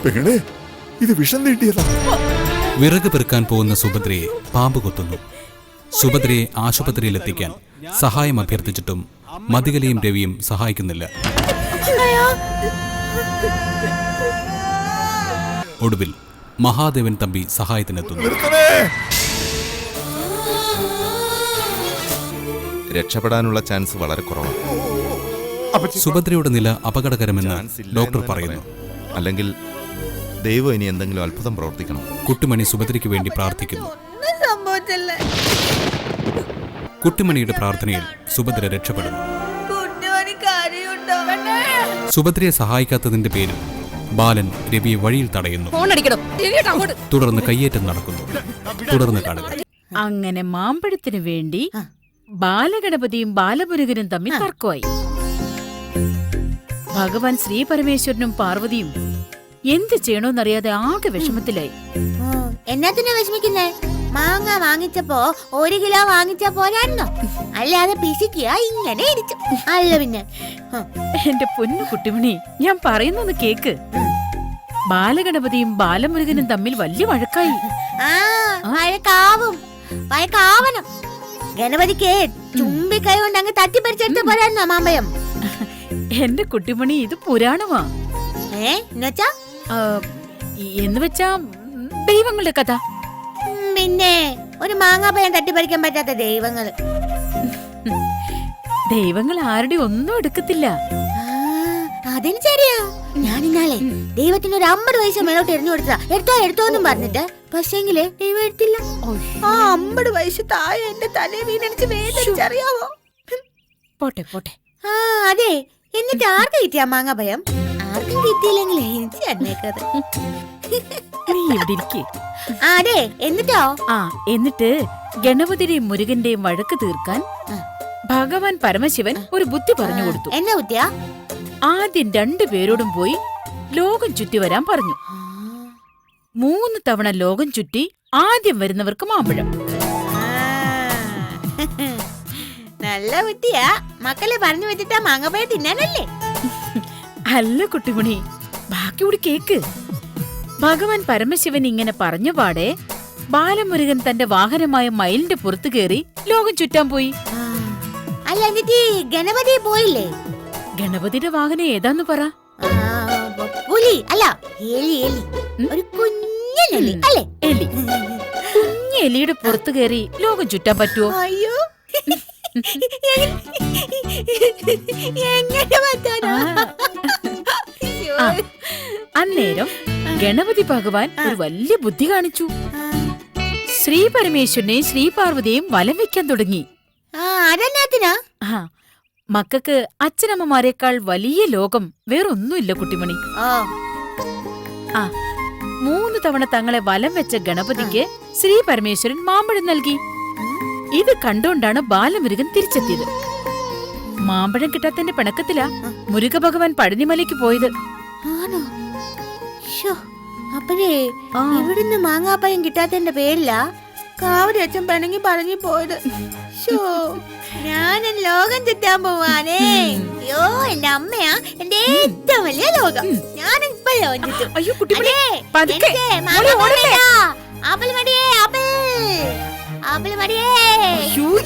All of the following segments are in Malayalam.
പെങ്ങളെ, ഇത് വിഷം നീട്ടിയതാ. വിറക് പെറുക്കാൻ പോകുന്ന സുഭദ്രയെ പാമ്പ് കൊത്തുന്നു. സുഭദ്രയെ ആശുപത്രിയിലെത്തിക്കാൻ സഹായം അഭ്യർത്ഥിച്ചിട്ടും മതികലയും രവിയും സഹായിക്കുന്നില്ല. ഒടുവിൽ മഹാദേവൻ തമ്പി സഹായത്തിനെത്തുന്നു. രക്ഷപ്പെടാനുള്ള ചാൻസ് വളരെ കുറവാണ്. സുഭദ്രയുടെ നില അപകടകരമെന്ന് ഡോക്ടർ പറയുന്നു. അല്ലെങ്കിൽ ദൈവം ഇനി എന്തെങ്കിലും അത്ഭുതം പ്രവർത്തിക്കണം. കുട്ടിമണി സുഭദ്രയ്ക്ക് വേണ്ടി പ്രാർത്ഥിക്കുന്നു. കുട്ടിമണിയുടെ പ്രാർത്ഥനയിൽ സുഭദ്ര രക്ഷപ്പെടുന്നു. സുഭദ്രയെ സഹായിക്കാത്തതിന്റെ പേരിൽ ബാലൻ രവിയെ വഴിയിൽ തടയുന്നു. തുടർന്ന് കയ്യേറ്റം നടക്കുന്നു. തുടർന്ന് കാണുക. അങ്ങനെ മാമ്പഴത്തിനു വേണ്ടി ബാലഗണപതിയും ബാലമുരുകനും തമ്മിൽ തർക്കമായി. ഭഗവാൻ ശ്രീ പരമേശ്വരനും പാർവതിയും എന്ത് ചെയ്യണോന്നറിയാതെ ആകെ വിഷമത്തിലായി. എന്നാത്തിനാ വിഷമിക്കുന്നേ? മാങ്ങ വാങ്ങിച്ചപ്പോ 1 കിലോ വാങ്ങിച്ചാ പോരായിരുന്നോ? അല്ലാതെ പിശിക്കുക ഇങ്ങനെ ഇരിച്ചു. അല്ല പിന്നെ എന്റെ പൊന്നു കുട്ടിമണി, ഞാൻ പറയുന്നൊന്ന് കേക്ക്. ബാലഗണപതിയും ബാലമുരുകനും തമ്മിൽ വലിയ വഴക്കായി. വഴക്കാവണം. ഗണപതിക്ക് ചുംബിക്കൈ കൊണ്ട് അങ്ങ് തട്ടിപ്പറിച്ചെടുത്ത പോരായിരുന്നോ മാമ്പഴം? എന്റെ കുട്ടിമണി, ഇത് പുരാണമാ. എന്നുവെച്ചാ ദൈവങ്ങളുടെ കഥ. പിന്നെ ഒരു മാങ്ങാപ്പഴം തട്ടിപ്പറിക്കാൻ പറ്റാത്ത ദൈവങ്ങള്. ദൈവങ്ങൾ ആരുടെ ഒന്നും എടുക്കത്തില്ല. അതെനിക്കറിയാ. ഞാൻ ഇന്നാളെ ദൈവത്തിന് ഒരു 50 പൈസ മേലോട്ട് എറിഞ്ഞു കൊടുത്താ. എടുത്തോന്നും പറഞ്ഞിട്ട് പക്ഷേങ്കില് ദൈവം എടുത്തില്ല. ആ 50 പൈസ താഴെ എന്റെ തലേ വീണടിച്ച് വേദനിച്ചറിയാവോ? പോട്ടെ പോട്ടെ. ആ അതെ. എന്നിട്ട് ആർക്ക് കിട്ടിയാ മാങ്ങാപ്പഴം? ആർക്കും കിട്ടിയില്ലെങ്കിൽ എനിക്ക് അന്നേക്കത്. അതെ. എന്നിട്ടോ? എന്നിട്ട് ഗണപതിയുടെയും മുരുകന്റെയും വഴക്ക് തീർക്കാൻ ഭഗവാൻ പരമശിവൻ ഒരു ബുദ്ധി പറഞ്ഞു കൊടുത്തു. എന്നാ ബുദ്ധിയാ? ആദ്യം 2 പേരോടും പോയി ലോകം ചുറ്റി വരാൻ പറഞ്ഞു. 3 തവണ ലോകം ചുറ്റി ആദ്യം വരുന്നവർക്ക് മാമ്പഴം. നല്ല ബുദ്ധിയാ. മക്കളെ പറഞ്ഞു വെച്ചിട്ടാ മാങ്ങാപ്പഴം തിന്നാനല്ലേ? അല്ല കുട്ടിമണി, ബാക്കി കൂടി കേക്ക്. ഭഗവാൻ പരമശിവൻ ഇങ്ങനെ പറഞ്ഞ പാടെ ബാലമുരുകൻ തന്റെ വാഹനമായ മയിലിന്റെ പുറത്തു കയറി ലോകം ചുറ്റാൻ പോയി. അല്ല, എന്നിട്ട് ഗണപതി പോയില്ലേ? ഗണപതിയുടെ വാഹനം ഏതാന്ന് പറ. പുലി അല്ല, എലി. ഒരു കുഞ്ഞെലി അല്ലേ? എലി. കുഞ്ഞ് എലിയുടെ പുറത്തു കയറി ലോകം ചുറ്റാൻ പറ്റുമോ? അയ്യോ, എങ്ങനെ പറ്റാനാ? അന്നേരം ഗണപതി ഭഗവാൻ ഒരു വലിയ ബുദ്ധി കാണിച്ചു. ശ്രീ പരമേശ്വരനെയും ശ്രീ പാർവതിയെയും വലം വെക്കാൻ തുടങ്ങി. മക്കൾക്ക് അച്ഛനമ്മമാരെക്കാൾ വലിയ ലോകം വേറൊന്നുമില്ല കുട്ടിമണി. 3 തവണ തങ്ങളെ വലം വെച്ച ഗണപതിക്ക് ശ്രീ പരമേശ്വരൻ മാമ്പഴം നൽകി. ഇത് കണ്ടുകൊണ്ടാണ് ബാലമുരുകൻ തിരിച്ചെത്തിയത്. മാമ്പഴം കിട്ടാത്തതിന്റെ പിണക്കത്തിലാ മുരുക ഭഗവാൻ പഴനിമലയ്ക്ക് പോയത്. അപ്പഴേ ഇവിടുന്ന് മാങ്ങാപ്പഴം കിട്ടാത്തതിന്റെ പേരിലാ കാവടി അച്ഛൻ പിണങ്ങി പറഞ്ഞു പോയത്. ഞാൻ ലോകം ചുറ്റാൻ പോവാനേ. അയ്യോ, എന്റെ അമ്മയാ എന്റെ ഏറ്റവും വലിയ ലോകം. ഞാൻ ഇപ്പൊ ലോകം ചുറ്റും.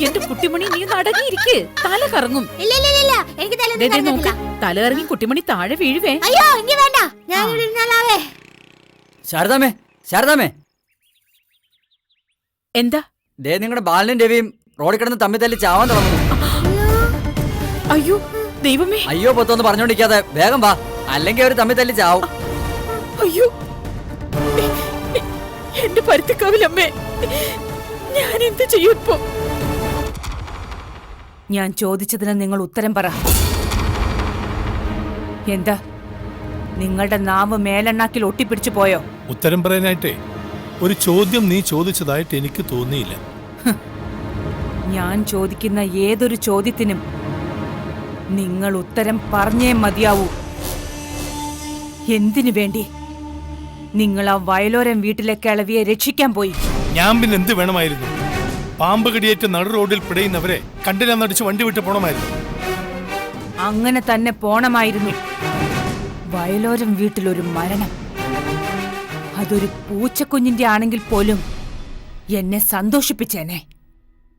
എന്റെ കുട്ടിമണി, നീ നടങ്ങിയിരിക്ക്, തല കറങ്ങും. എനിക്ക് തല കറങ്ങി കുട്ടിമണി താഴെ വീഴുവേ. അയ്യോ, എനിക്ക് വേണ്ട, ഞാൻ ഇവിടെ ഇരുന്നാലാവേ. ശാരദാമേ, എന്താ? ദേ നിങ്ങളുടെ ബാലനും രവിയും റോഡിൽ കിടന്ന് തമ്മിൽ തല്ലി ചാവാൻ തുടങ്ങുന്നു. അയ്യോ ദൈവമേ! അയ്യോ പൊത്തൊന്ന് പറഞ്ഞോണ്ടിരിക്കാതെ വേഗം വാ, അല്ലെങ്കിൽ അവര് തമ്മിൽ തല്ലി ചാവും. അയ്യോ, എന്റെ പരുത്തിക്കാവിലമ്മേ, ഞാൻ എന്ത് ചെയ്യും ഇപ്പോ? ഞാൻ ചോദിച്ചതിന് നിങ്ങൾ ഉത്തരം പറ. എന്താ നിങ്ങളുടെ നാവ് മേലെണ്ണാക്കിൽ ഒട്ടിപ്പിടിച്ചു പോയോ? ഉത്തരം പറയാനായിട്ടേ ഒരു ചോദ്യം നീ ചോദിച്ചതായിട്ട് എനിക്ക് തോന്നിയില്ല. ഞാൻ ചോദിക്കുന്ന ഏതൊരു ചോദ്യത്തിനും നിങ്ങൾ ഉത്തരം പറഞ്ഞേ മതിയാവൂ. എന്തിനു വേണ്ടി നിങ്ങൾ ആ വയലോരം വീട്ടിലെ കിളവിയെ രക്ഷിക്കാൻ പോയി? ഞാൻ പിന്നെ എന്ത് വേണമായിരുന്നു? പാമ്പ് കടിയേറ്റ് നടു റോഡിൽ പിടയുന്നവരെ കണ്ടില്ലെന്നടിച്ച് വണ്ടി വിട്ട് പോണമായിരുന്നു. അങ്ങനെ തന്നെ പോണമായിരുന്നു. വയലോരം വീട്ടിലൊരു മരണം, അതൊരു പൂച്ചക്കുഞ്ഞിന്റെ ആണെങ്കിൽ പോലും എന്നെ സന്തോഷിപ്പിച്ചേനെ.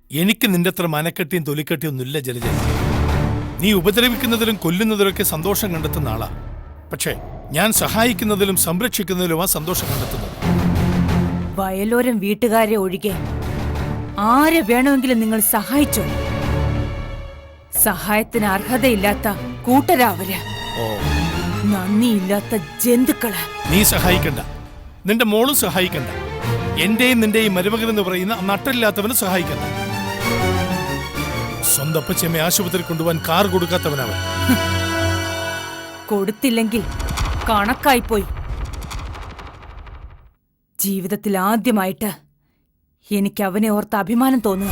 എനിക്ക് നിന്റെ അത്ര മനക്കെട്ടിയും തൊലിക്കെട്ടിയും ഒന്നുമില്ല ജലജ. നീ ഉപദ്രവിക്കുന്നതിലും കൊല്ലുന്നതിലൊക്കെ സന്തോഷം കണ്ടെത്തുന്ന ആളാ. പക്ഷേ ഞാൻ സഹായിക്കുന്നതിലും സംരക്ഷിക്കുന്നതിലുമാ സന്തോഷം കണ്ടെത്തുന്നത്. വയലോരം വീട്ടുകാരെ ഒഴികെ ആരെ വേണമെങ്കിലും നിങ്ങൾ സഹായിച്ചോ? സഹായത്തിന് അർഹതയില്ലാത്ത കൂട്ടരാവര്, ഓ, നന്ദിയില്ലാത്ത ജന്തുക്കള്. നീ സഹായിക്കണ്ട, നിന്റെ മോളും സഹായിക്കണ്ട, എന്റെയും നിന്റെയും മരുമകൻ എന്ന് പറയുന്ന നട്ടില്ലാത്തവന് സഹായിക്കണ്ട. സ്വന്തം അപ്പച്ചമ്മയെ ആശുപത്രി കൊണ്ടുപോകാൻ കാർ കൊടുക്കാത്തവനവൻ. കൊടുത്തില്ലെങ്കിൽ കണക്കായിപ്പോയി. ജീവിതത്തിൽ ആദ്യമായിട്ട് എനിക്ക് അവനെ ഓർത്ത് അഭിമാനം തോന്നുക.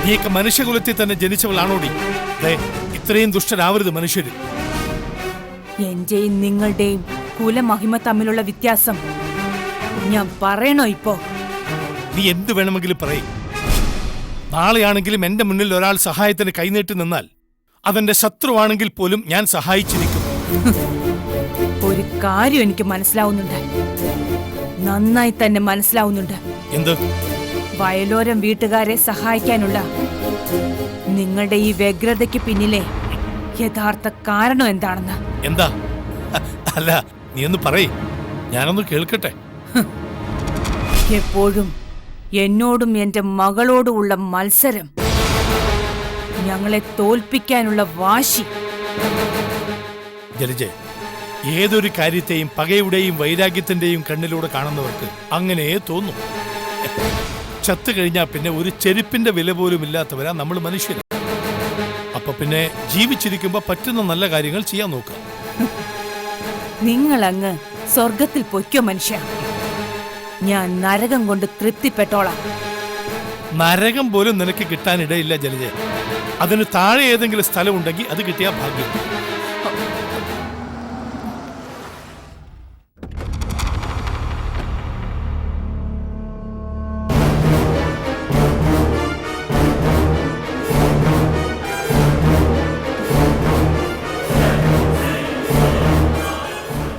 നീയൊക്കെ മനുഷ്യകുലത്തിൽ തന്നെ ജനിച്ചവളാണോടി? ഇത്രയും ദുഷ്ടരാവരുത് മനുഷ്യര്. എന്റെയും നിങ്ങളുടെയും കുലമഹിമ തമ്മിലുള്ള വ്യത്യാസം ഞാൻ പറയണോ ഇപ്പോ? നീ എന്ത് വേണമെങ്കിലും പറയും. നാളെയാണെങ്കിലും എന്റെ മുന്നിൽ ഒരാൾ സഹായത്തിന് കൈനീട്ടി നിന്നാൽ അതെന്റെ ശത്രുവാണെങ്കിൽ പോലും ഞാൻ സഹായിച്ചിരിക്കും. ഒരു കാര്യം എനിക്ക് മനസ്സിലാവുന്നുണ്ട്, നന്നായി തന്നെ മനസ്സിലാവുന്നുണ്ട്. എന്ത്? വയലോരം വീട്ടുകാരെ സഹായിക്കാനുള്ള നിങ്ങളുടെ ഈ വ്യഗ്രതയ്ക്ക് പിന്നിലെ യഥാർത്ഥ കാരണം എന്താണെന്ന്. എന്താ? അല്ല, നീ ഒന്ന് പറയ്, ഞാനൊന്ന് കേൾക്കട്ടെ. എപ്പോഴും എന്നോടും എന്റെ മകളോടുമുള്ള മത്സരം, ഞങ്ങളെ തോൽപ്പിക്കാനുള്ള വാശി. ജലജെ, ഏതൊരു കാര്യത്തെയും പകയുടെയും വൈരാഗ്യത്തിന്റെയും കണ്ണിലൂടെ കാണുന്നവർക്ക് അങ്ങനെയേ തോന്നും. ചത്തു കഴിഞ്ഞാൽ പിന്നെ ഒരു ചെരുപ്പിന്റെ വില പോലും ഇല്ലാത്തവരാ നമ്മൾ മനുഷ്യർ. അപ്പൊ പിന്നെ ജീവിച്ചിരിക്കുമ്പോ പറ്റുന്ന നല്ല കാര്യങ്ങൾ ചെയ്യാൻ നോക്കാം. നിങ്ങളങ്ങ് സ്വർഗത്തിൽ പൊയ്ക്കോ മനുഷ്യ, ഞാൻ നരകം കൊണ്ട് തൃപ്തിപ്പെട്ടോളാം. നരകം പോലും നിനക്ക് കിട്ടാനിടയില്ല ജലജെ. അതിന് താഴെ ഏതെങ്കിലും സ്ഥലമുണ്ടെങ്കിൽ അത് കിട്ടിയാ ഭാഗ്യം.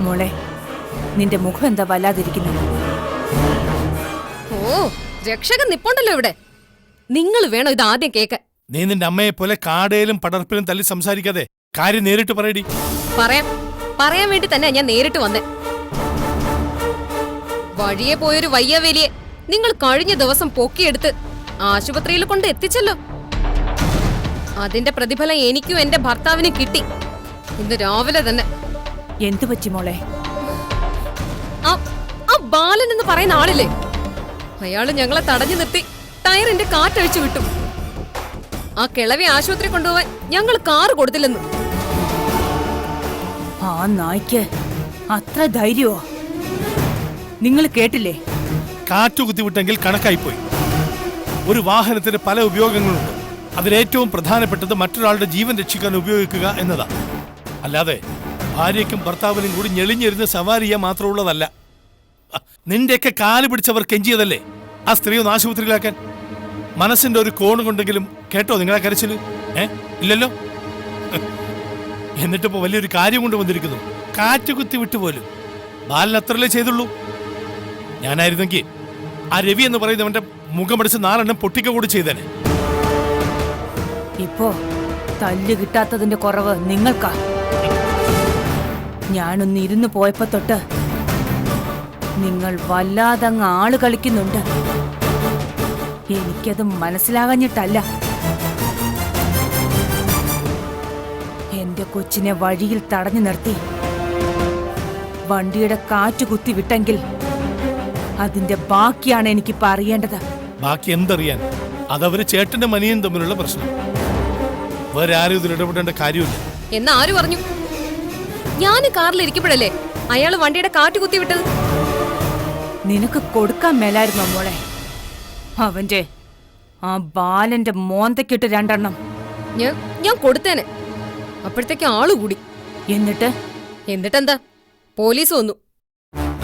മോളെ, നിന്റെ മുഖം എന്താ വല്ലാതിരിക്കുന്നു? ഓ, രക്ഷകൻ നിപ്പുണ്ടല്ലോ ഇവിടെ. നിങ്ങൾ വേണോ ഇത് ആദ്യം കേക്ക്? നീ നിന്റെ അമ്മയെ പോലെ കാടയിലും പടർപ്പിലും തല്ലി സംസാരിക്കാതെ കാര്യം നേരിട്ട് പറയടി. പറയാൻ വേണ്ടി തന്നെ ഞാൻ നേരിട്ട് വന്നേ. വഴിയെ പോയൊരു വയ്യവേലിയെ നിങ്ങൾ കഴിഞ്ഞ ദിവസം പൊക്കിയെടുത്ത് ആശുപത്രിയിൽ കൊണ്ട് എത്തിച്ചല്ലോ. അതിന്റെ പ്രതിഫലം എനിക്കും എന്റെ ഭർത്താവിനും കിട്ടി ഇന്ന് രാവിലെ തന്നെ. എന്തു പറ്റി മോളെ? ആ ബാലൻ എന്ന് പറയുന്ന ആളില്ലേ, അയാള് ഞങ്ങളെ തടഞ്ഞു നിർത്തി ടയറിന്റെ കാറ്റഴിച്ചു വിട്ടു. ആ കിളവി ആശുപത്രി കൊണ്ടുപോവാൻ ഞങ്ങൾ കാറ് കൊടുത്തില്ലെന്നു. ആ നായ്ക്ക് അത്ര ധൈര്യമോ? നിങ്ങൾ കേട്ടില്ലേ? കാറ്റു കുത്തിവിട്ടെങ്കിൽ കണക്കായിപ്പോയി. ഒരു വാഹനത്തിന് പല ഉപയോഗങ്ങളുണ്ട്. അതിലേറ്റവും പ്രധാനപ്പെട്ടത് മറ്റൊരാളുടെ ജീവൻ രക്ഷിക്കാൻ ഉപയോഗിക്കുക എന്നതാ. അല്ലാതെ ഭാര്യയ്ക്കും ഭർത്താവിനും കൂടി ഞെളിഞ്ഞിരുന്ന് സവാരിയ മാത്രമുള്ളതല്ല. നിന്റെയൊക്കെ കാല് പിടിച്ചവർ കെഞ്ചിയതല്ലേ ആ സ്ത്രീ ഒന്ന് ആശുപത്രിയിലാക്കാൻ. മനസ്സിന്റെ ഒരു കോണ് കൊണ്ടെങ്കിലും കേട്ടോ നിങ്ങളെ കരച്ചില്? ഇല്ലല്ലോ. എന്നിട്ടിപ്പോ വലിയൊരു കാര്യം കൊണ്ട് വന്നിരിക്കുന്നു. കാറ്റ് കുത്തി വിട്ടുപോലും. ബാലൻ അത്രല്ലേ ചെയ്തുള്ളൂ. ഞാനായിരുന്നെങ്കിൽ ആ രവി എന്ന് പറയുന്നവന്റെ മുഖമടിച്ച് 4 എണ്ണം പൊട്ടിക്ക കൂടി ചെയ്തേനെ. ഇപ്പോ തല്ല് കിട്ടാത്തതിന്റെ കുറവ് നിങ്ങൾക്കാ. ഞാനൊന്ന് ഇരുന്ന് പോയപ്പോ തൊട്ട് നിങ്ങൾ വല്ലാതങ്ങ് ആള് കളിക്കുന്നുണ്ട്. എനിക്കത് മനസ്സിലാകഞ്ഞിട്ടല്ല. എന്റെ കൊച്ചിനെ വഴിയിൽ തടഞ്ഞു നിർത്തി വണ്ടിയുടെ കാറ്റ് കുത്തി വിട്ടെങ്കിൽ അതിന്റെ ബാക്കിയാണ് എനിക്കിപ്പോ അറിയേണ്ടത്. ബാക്കി എന്തറിയാൻ? അതവര് ചേട്ടന്റെ മനിയും തമ്മിലുള്ള പ്രശ്നം. വേറെ ആരും ഇതിൽ ഇടപെടേണ്ട കാര്യമില്ല. എന്നാ ആര് പറഞ്ഞു? ഞാൻ കാറിൽ ഇരിക്കുമ്പോഴല്ലേ അയാള് വണ്ടിയുടെ കാറ്റ് കുത്തി വിട്ടത്. നിനക്ക് കൊടുക്കാൻ മേലായിരുന്നോ മോളെ? അവന്റെ ആ ബാലന്റെ മോന്തക്കിട്ട് 2 എണ്ണം. ഞാൻ കൊടുത്തേനെ. അപ്പോഴത്തേക്ക് ആള് കൂടി. എന്നിട്ടെന്താ? പോലീസ് വന്നു.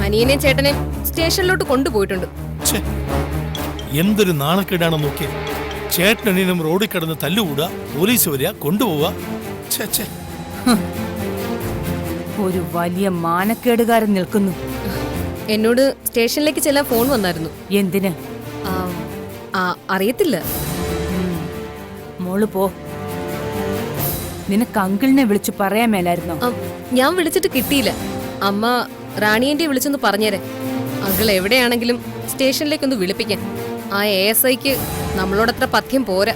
അനിയനെയും ചേട്ടനെയും സ്റ്റേഷനിലോട്ട് കൊണ്ടുപോയിട്ടുണ്ട്. എന്തൊരു നാണക്കേടാണ് നോക്കിയ. ചേട്ടനും റോഡിൽ കിടന്ന് തല്ലുകൂടുക, പോലീസ് വരിക, കൊണ്ടുപോവുക. ഒരു വലിയ മാനക്കേടുകാരൻ നിൽക്കുന്നു. എന്നോട് സ്റ്റേഷനിലേക്ക് ചെല്ലാൻ ഫോൺ വന്നായിരുന്നു. എന്തിന്? ആ, അറിയത്തില്ല. മോള് പോ. നിനക്ക് അങ്കിളിനെ വിളിച്ചു പറയാൻ മേലായിരുന്നോ? ഞാൻ വിളിച്ചിട്ട് കിട്ടിയില്ല. അമ്മ റാണിയന്റെ വിളിച്ചൊന്ന് പറഞ്ഞേരെ. അങ്കിൾ എവിടെയാണെങ്കിലും സ്റ്റേഷനിലേക്കൊന്ന് വിളിപ്പിക്കാൻ. ആ ASIക്ക് നമ്മളോടത്ര പഥ്യം പോരാ.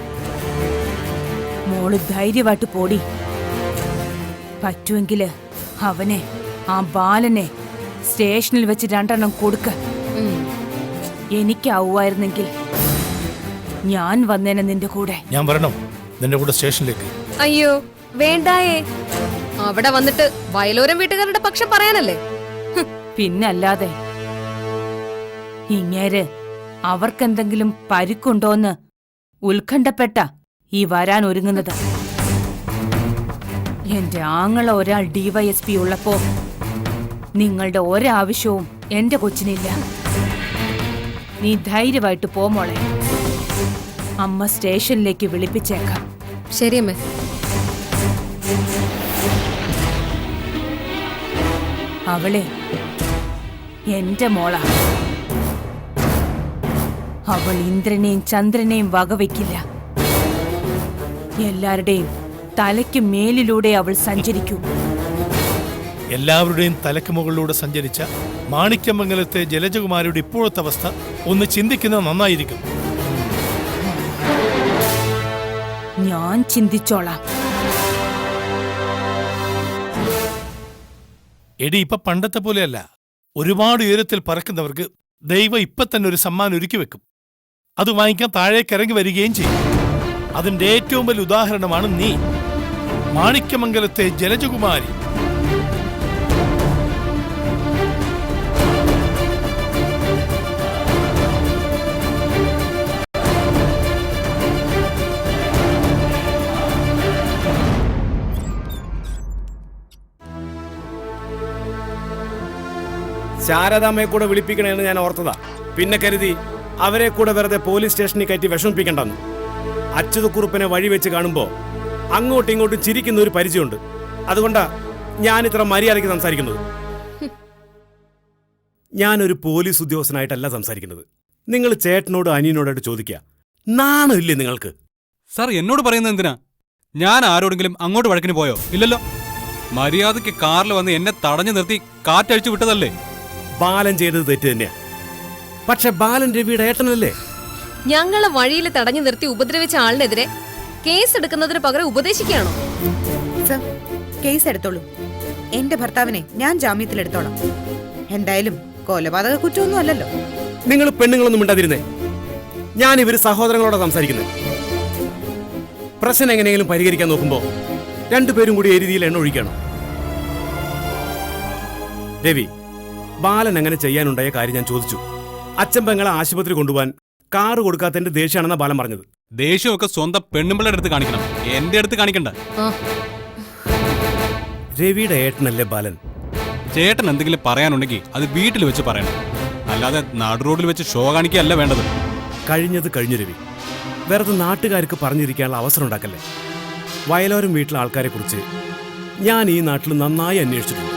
മോള് ധൈര്യമായിട്ട് പോടി. പറ്റുമെങ്കില് അവനെ, ആ ബാലനെ സ്റ്റേഷനിൽ വെച്ച് 2 എണ്ണം കൊടുക്ക. എനിക്കാവുമായിരുന്നെങ്കിൽ ഞാൻ വന്നേനെ നിന്റെ കൂടെ. ഞാൻ വരണം നിന്റെ കൂടെ സ്റ്റേഷനിലേക്ക്. അയ്യോ വേണ്ടായേ. അവിടെ വന്നിട്ട് വയലോരം വീട്ടുകാരുടെ പക്ഷം പറയാനല്ലേ? പിന്നല്ലാതെ. ഇങ്ങേര് അവർക്കെന്തെങ്കിലും പരിക്കുണ്ടോന്ന് ഉത്കണ്ഠപ്പെട്ട ഈ വരാൻ ഒരുങ്ങുന്നത്. എന്റെ ആങ്ങള ഒരാൾ DYSP ഉള്ളപ്പോ നിങ്ങളുടെ ഒരാവശ്യവും എന്റെ കൊച്ചിനില്ല. നീ ധൈര്യമായിട്ട് പോമോളെ. അമ്മ സ്റ്റേഷനിലേക്ക് വിളിപ്പിച്ചേക്കാം. ശരി അമ്മേ. അവളെ എന്റെ മോളാ. അവൾ ഇന്ദ്രനെയും ചന്ദ്രനെയും വകവെക്കില്ല. എല്ലാവരുടെയും തലയ്ക്ക് മേലിലൂടെ അവൾ സഞ്ചരിക്കൂ. എല്ലാവരുടെയും തലക്ക് മുകളിലൂടെ സഞ്ചരിച്ച മാണിക്യമംഗലത്തെ ജലജകുമാരിയുടെ ഇപ്പോഴത്തെ അവസ്ഥ ഒന്ന് ചിന്തിക്കുന്നത് നന്നായിരിക്കും. ഞാൻ ചിന്തിച്ചോളാം. എടി ഇപ്പൊ പണ്ടത്തെ പോലെയല്ല. ഒരുപാട് ഉയരത്തിൽ പറക്കുന്നവർക്ക് ദൈവം ഇപ്പൊ തന്നെ ഒരു സമ്മാനം ഒരുക്കി വെക്കും. അത് വാങ്ങിക്കാൻ താഴേക്ക് ഇറങ്ങി വരികയും ചെയ്യും. അതിന്റെ ഏറ്റവും വലിയ ഉദാഹരണമാണ് നീ, മാണിക്യമംഗലത്തെ ജലജകുമാരി. ശാരദാമ്മയെ കൂടെ വിളിപ്പിക്കണമെന്ന് ഞാൻ ഓർത്തതാ. പിന്നെ കരുതി അവരെ കൂടെ വെറുതെ പോലീസ് സ്റ്റേഷനിൽ കയറ്റി വിഷമിപ്പിക്കണ്ടെന്ന്. അച്യുതക്കുറുപ്പിനെ വഴി വെച്ച് കാണുമ്പോ അങ്ങോട്ടും ഇങ്ങോട്ടും ചിരിക്കുന്ന ഒരു പരിചയമുണ്ട്. അതുകൊണ്ടാ ഞാൻ ഇത്ര മര്യാദയ്ക്ക് സംസാരിക്കുന്നത്. ഞാനൊരു പോലീസ് ഉദ്യോഗസ്ഥനായിട്ടല്ല സംസാരിക്കുന്നത്. നിങ്ങൾ ചേട്ടനോട് അനിയനോടായിട്ട് ചോദിക്കുക. നാണമില്ലേ നിങ്ങൾക്ക്? സാർ എന്നോട് പറയുന്നത് എന്തിനാ? ഞാൻ ആരോടെങ്കിലും അങ്ങോട്ട് വഴക്കിന് പോയോ? ഇല്ലല്ലോ. മര്യാദയ്ക്ക് കാറിൽ വന്ന് എന്നെ തടഞ്ഞു നിർത്തി കാറ്റഴിച്ചു വിട്ടതല്ലേ? ബാലൻ ചെയ്തത് തെറ്റ് തന്നെയാ. പക്ഷെ ബാലൻ രവിയുടെ ഏട്ടനല്ലേ? ഞങ്ങളെ വഴിയിൽ തടഞ്ഞു നിർത്തി ഉപദ്രവിച്ച ആളിനെതിരെ കേസ് എടുക്കുന്നതിന് പകരം ഉപദേശിക്കുകയാണോ? സർ, കേസ് എടുത്തോളൂ. എന്റെ ഭർത്താവിനെ ഞാൻ ജാമ്യത്തിലെടുത്തോളാം. എന്തായാലും കൊലപാതക കുറ്റമൊന്നും അല്ലല്ലോ. നിങ്ങൾ പെണ്ണുങ്ങളൊന്നും മിണ്ടാതിരുന്നേ. ഞാൻ ഇവര് സഹോദരങ്ങളോട് സംസാരിക്കുന്നത്. പ്രശ്നം എങ്ങനെയെങ്കിലും പരിഹരിക്കാൻ നോക്കുമ്പോ രണ്ടുപേരും കൂടി എരുതിയിൽ എണ്ണ ഒഴിക്കണം. രവി, ബാലൻ അങ്ങനെ ചെയ്യാനുണ്ടായ കാര്യം ഞാൻ ചോദിച്ചു. അച്ഛൻ പെങ്ങളെ ആശുപത്രി കൊണ്ടുപോകാൻ കാറ് കൊടുക്കാത്തതിന്റെ ദേഷ്യമാണെന്നാ ബാലൻ പറഞ്ഞത്. ദേഷ്യമൊക്കെ സ്വന്തം പെണ്ണുമ്പിള്ളയുടെ അടുത്ത് കാണിക്കണം, എന്റെ അടുത്ത് കാണിക്കണ്ട. രവിയുടെ ഏട്ടനല്ലേ ബാലൻ? ചേട്ടൻ എന്തെങ്കിലും പറയാനുണ്ടെങ്കിൽ അത് വീട്ടിൽ വെച്ച് പറയണം, അല്ലാതെ നാട് റോഡിൽ വെച്ച് ഷോ കാണിക്കുകയല്ല വേണ്ടത്. കഴിഞ്ഞത് കഴിഞ്ഞു രവി. വെറുതെ നാട്ടുകാർക്ക് പറഞ്ഞിരിക്കാനുള്ള അവസരം ഉണ്ടാക്കല്ലേ. വയലോരം വീട്ടിലെ ആൾക്കാരെ കുറിച്ച് ഞാൻ ഈ നാട്ടിൽ നന്നായി അന്വേഷിച്ചിട്ടുണ്ട്.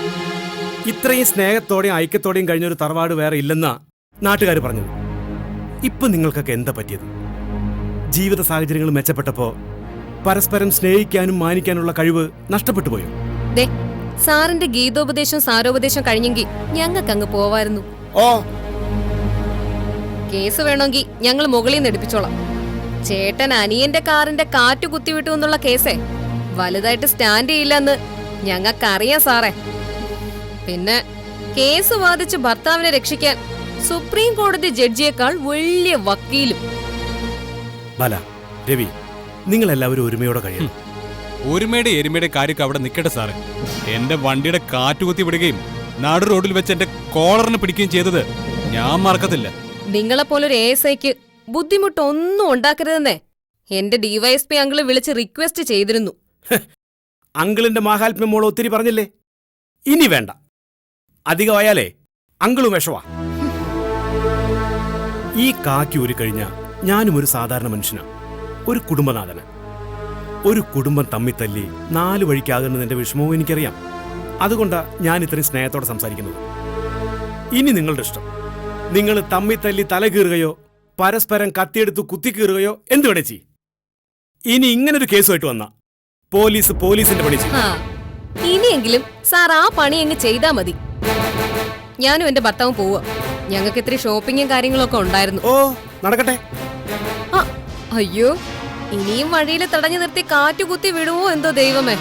ഇത്രയും സ്നേഹത്തോടെയും ഐക്യത്തോടെയും കഴിഞ്ഞൊരു തറവാട് വേറെ ഇല്ലെന്നാ നാട്ടുകാർ പറഞ്ഞത്. ഇപ്പൊ നിങ്ങൾക്കൊക്കെ എന്താ പറ്റിയത്? ജീവിത സാഹചര്യങ്ങൾ മെച്ചപ്പെട്ടപ്പോ പരസ്പരം സ്നേഹിക്കാനും മാനിക്കാനുള്ള കഴിവ് നഷ്ടപ്പെട്ടു പോയോ? സാറിന്റെ ഗീതോപദേശം സാരോപദേശം കഴിഞ്ഞെങ്കിൽ ഞങ്ങൾക്ക് അങ്ങ് പോവായിരുന്നു. ഓ, കേസ് വേണമെങ്കിൽ ഞങ്ങൾ മുകളിൽ നിന്ന് എടുപ്പിച്ചോളാം. ചേട്ടൻ അനിയന്റെ കാറിന്റെ കാറ്റ് കുത്തിവിട്ടു എന്നുള്ള കേസേ വലുതായിട്ട് സ്റ്റാൻഡ് ചെയ്യില്ലെന്ന് ഞങ്ങൾക്കറിയാം സാറേ. പിന്നെ കേസ് വാദിച്ച് ഭർത്താവിനെ രക്ഷിക്കാൻ സുപ്രീം കോടതി ജഡ്ജിയേക്കാൾ വലിയ വക്കീലും. ബാല, രവി, നിങ്ങൾ എല്ലാവരും ഒരുമയോടെ കഴിയണം. ഒരുമയുടെ എരുമയുടെ കാര്യമൊക്കെ അവിടെ നിൽക്കട്ടെ സാറേ. എന്റെ വണ്ടിയുടെ കാറ്റുകുത്തി വിടുകയും നാട് റോഡിൽ വെച്ച് എന്റെ കോളറിന് പിടിക്കുകയും ചെയ്തത് ഞാൻ മറക്കത്തില്ല. നിങ്ങളെപ്പോലൊരു ASIക്ക് ബുദ്ധിമുട്ടൊന്നും ഉണ്ടാക്കരുതെന്നേ എന്റെ DYSP അങ്കിള് വിളിച്ച് റിക്വസ്റ്റ് ചെയ്തിരുന്നു. അങ്കിളിന്റെ മാഹാത്മ്യം മോൾ ഒത്തിരി പറഞ്ഞില്ലേ? ഇനി വേണ്ട. അധികമായാലേ അങ്കിളും വിഷവാ. ഈ കാക്കി ഊരി കഴിഞ്ഞ ഞാനും ഒരു സാധാരണ മനുഷ്യനാ, ഒരു കുടുംബനാഥന്. ഒരു കുടുംബം തമ്മിത്തല്ലി 4 വഴിക്കാകുന്നതിന്റെ വിഷമവും എനിക്കറിയാം. അതുകൊണ്ടാ ഞാൻ ഇത്രയും സ്നേഹത്തോടെ സംസാരിക്കുന്നത്. ഇനി നിങ്ങളുടെ ഇഷ്ടം. നിങ്ങൾ തമ്മി തല്ലി തല കീറുകയോ പരസ്പരം കത്തിയെടുത്ത് കുത്തിക്കീറുകയോ എന്തുവേണേ ചെയ്യും. ഇനി ഇങ്ങനൊരു കേസുമായിട്ട് വന്ന പോലീസിന്റെ പണി ചെയ്യും. ആ, ഇനിയെങ്കിലും സാർ ആ പണി അങ്ങ് ചെയ്താ മതി. ഞാനും എന്റെ ഭർത്താവും പോവാ. ഞങ്ങൾക്ക് ഇത്തിരി ഷോപ്പിങ്ങും കാര്യങ്ങളൊക്കെ ഉണ്ടായിരുന്നു. ഓ, നടക്കട്ടെ. ആ, അയ്യോ, ഇനിയും വഴിയിൽ തടഞ്ഞു നിർത്തി കാറ്റുകുത്തി വിടുവോ എന്തോ ദൈവമേ.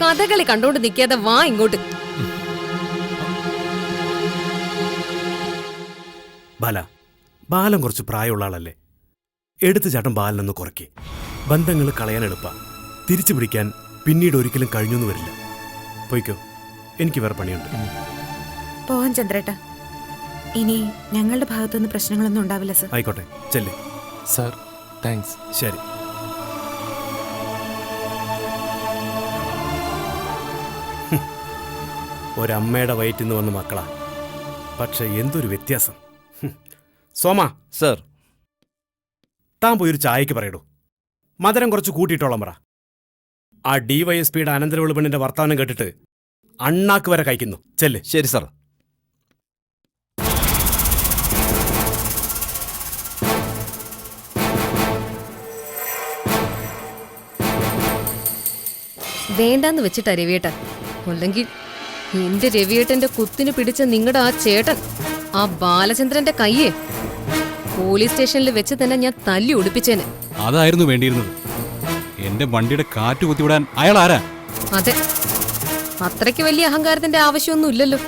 കഥകളി കണ്ടോണ്ട് നിൽക്കാതെ വാ ഇങ്ങോട്ട്. ബാലൻ കുറച്ച് പ്രായമുള്ള ആളല്ലേ. എടുത്തു ചാട്ടം ബാലനൊന്ന് കുറയ്ക്ക്. ബന്ധങ്ങൾ കളയാൻ എളുപ്പ, തിരിച്ചു പിടിക്കാൻ പിന്നീട് ഒരിക്കലും കഴിഞ്ഞൊന്നു വരില്ല. പോയിക്കോ, എനിക്ക് വേറെ പണിയുണ്ട്. പോവാൻ ചന്ദ്രേട്ട. ഇനി ഞങ്ങളുടെ ഭാഗത്തുനിന്ന് പ്രശ്നങ്ങളൊന്നും ഉണ്ടാവില്ല സർ. ആയിക്കോട്ടെ, ചെല്ലേ. Sir, thanks. ശരി. ഒരമ്മയുടെ വയറ്റിൽ നിന്ന് വന്ന മക്കളാ. പക്ഷെ എന്തൊരു വ്യത്യാസം. സോമ സർ, താൻ പോയൊരു ചായക്ക് പറയടൂ. മധുരം കുറച്ച് കൂട്ടിയിട്ടോളം പറ. ആ DYSPയുടെ അനന്തര വെളുപ്പണിന്റെ വർത്തമാനം കേട്ടിട്ട് അണ്ണാക്ക് വരെ കഴിക്കുന്നു. ചെല്ല്. ശരി സർ. വേണ്ടാന്ന് വെച്ചിട്ടാ രവിയേട്ടൻ. അല്ലെങ്കിൽ എന്റെ രവിയേട്ടന്റെ കുത്തിന് പിടിച്ച നിങ്ങളുടെ ആ ചേട്ടൻ, ആ ബാലചന്ദ്രന്റെ കയ്യെ പോലീസ് സ്റ്റേഷനിൽ വെച്ച് തന്നെ ഞാൻ തല്ലി ഒടിപ്പിച്ചേനെ. അതായിരുന്നു വേണ്ടിയിരുന്നത്. എന്റെ വണ്ടിയുടെ കാറ്റ് കുത്തിവിടാൻ അയാൾ ആരാ? അതെ, അത്രയ്ക്ക് വലിയ അഹങ്കാരത്തിന്റെ ആവശ്യമൊന്നും ഇല്ലല്ലോ.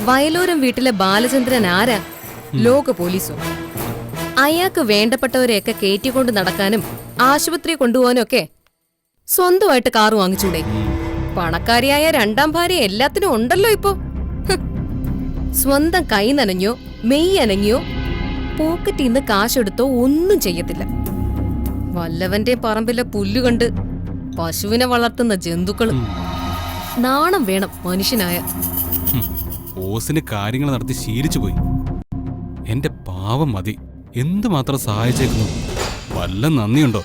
വയലോരം വീട്ടിലെ ബാലചന്ദ്രൻ ആരാ? ലോക പോലീസോ? അയാൾക്ക് വേണ്ടപ്പെട്ടവരെയൊക്കെ കയറ്റിക്കൊണ്ട് നടക്കാനും ആശുപത്രി കൊണ്ടുപോകാനും ഒക്കെ സ്വന്തമായിട്ട് കാറ് വാങ്ങിച്ചൂടെ? പണക്കാരിയായ രണ്ടാം ഭാര്യ എല്ലാത്തിനും ഉണ്ടല്ലോ ഇപ്പോ. സ്വന്തം കൈ നനഞ്ഞോ മെയ് അനങ്ങിയോ പോക്കറ്റിൽ നിന്ന് കാശെടുത്തോ ഒന്നും ചെയ്യത്തില്ല. വല്ലവന്റെ പറമ്പിലെ പുല്ല് കണ്ട് പശുവിനെ വളർത്തുന്ന ജന്തുക്കള്. നാണം വേണം മനുഷ്യനായ. ഓസിന് കാര്യങ്ങൾ നടത്തി ശീലിച്ചു പോയി. എന്റെ പാവം മതി. എന്തുമാത്രം സഹായിച്ചേക്കുന്നു. വല്ല നന്ദിയുണ്ടോ?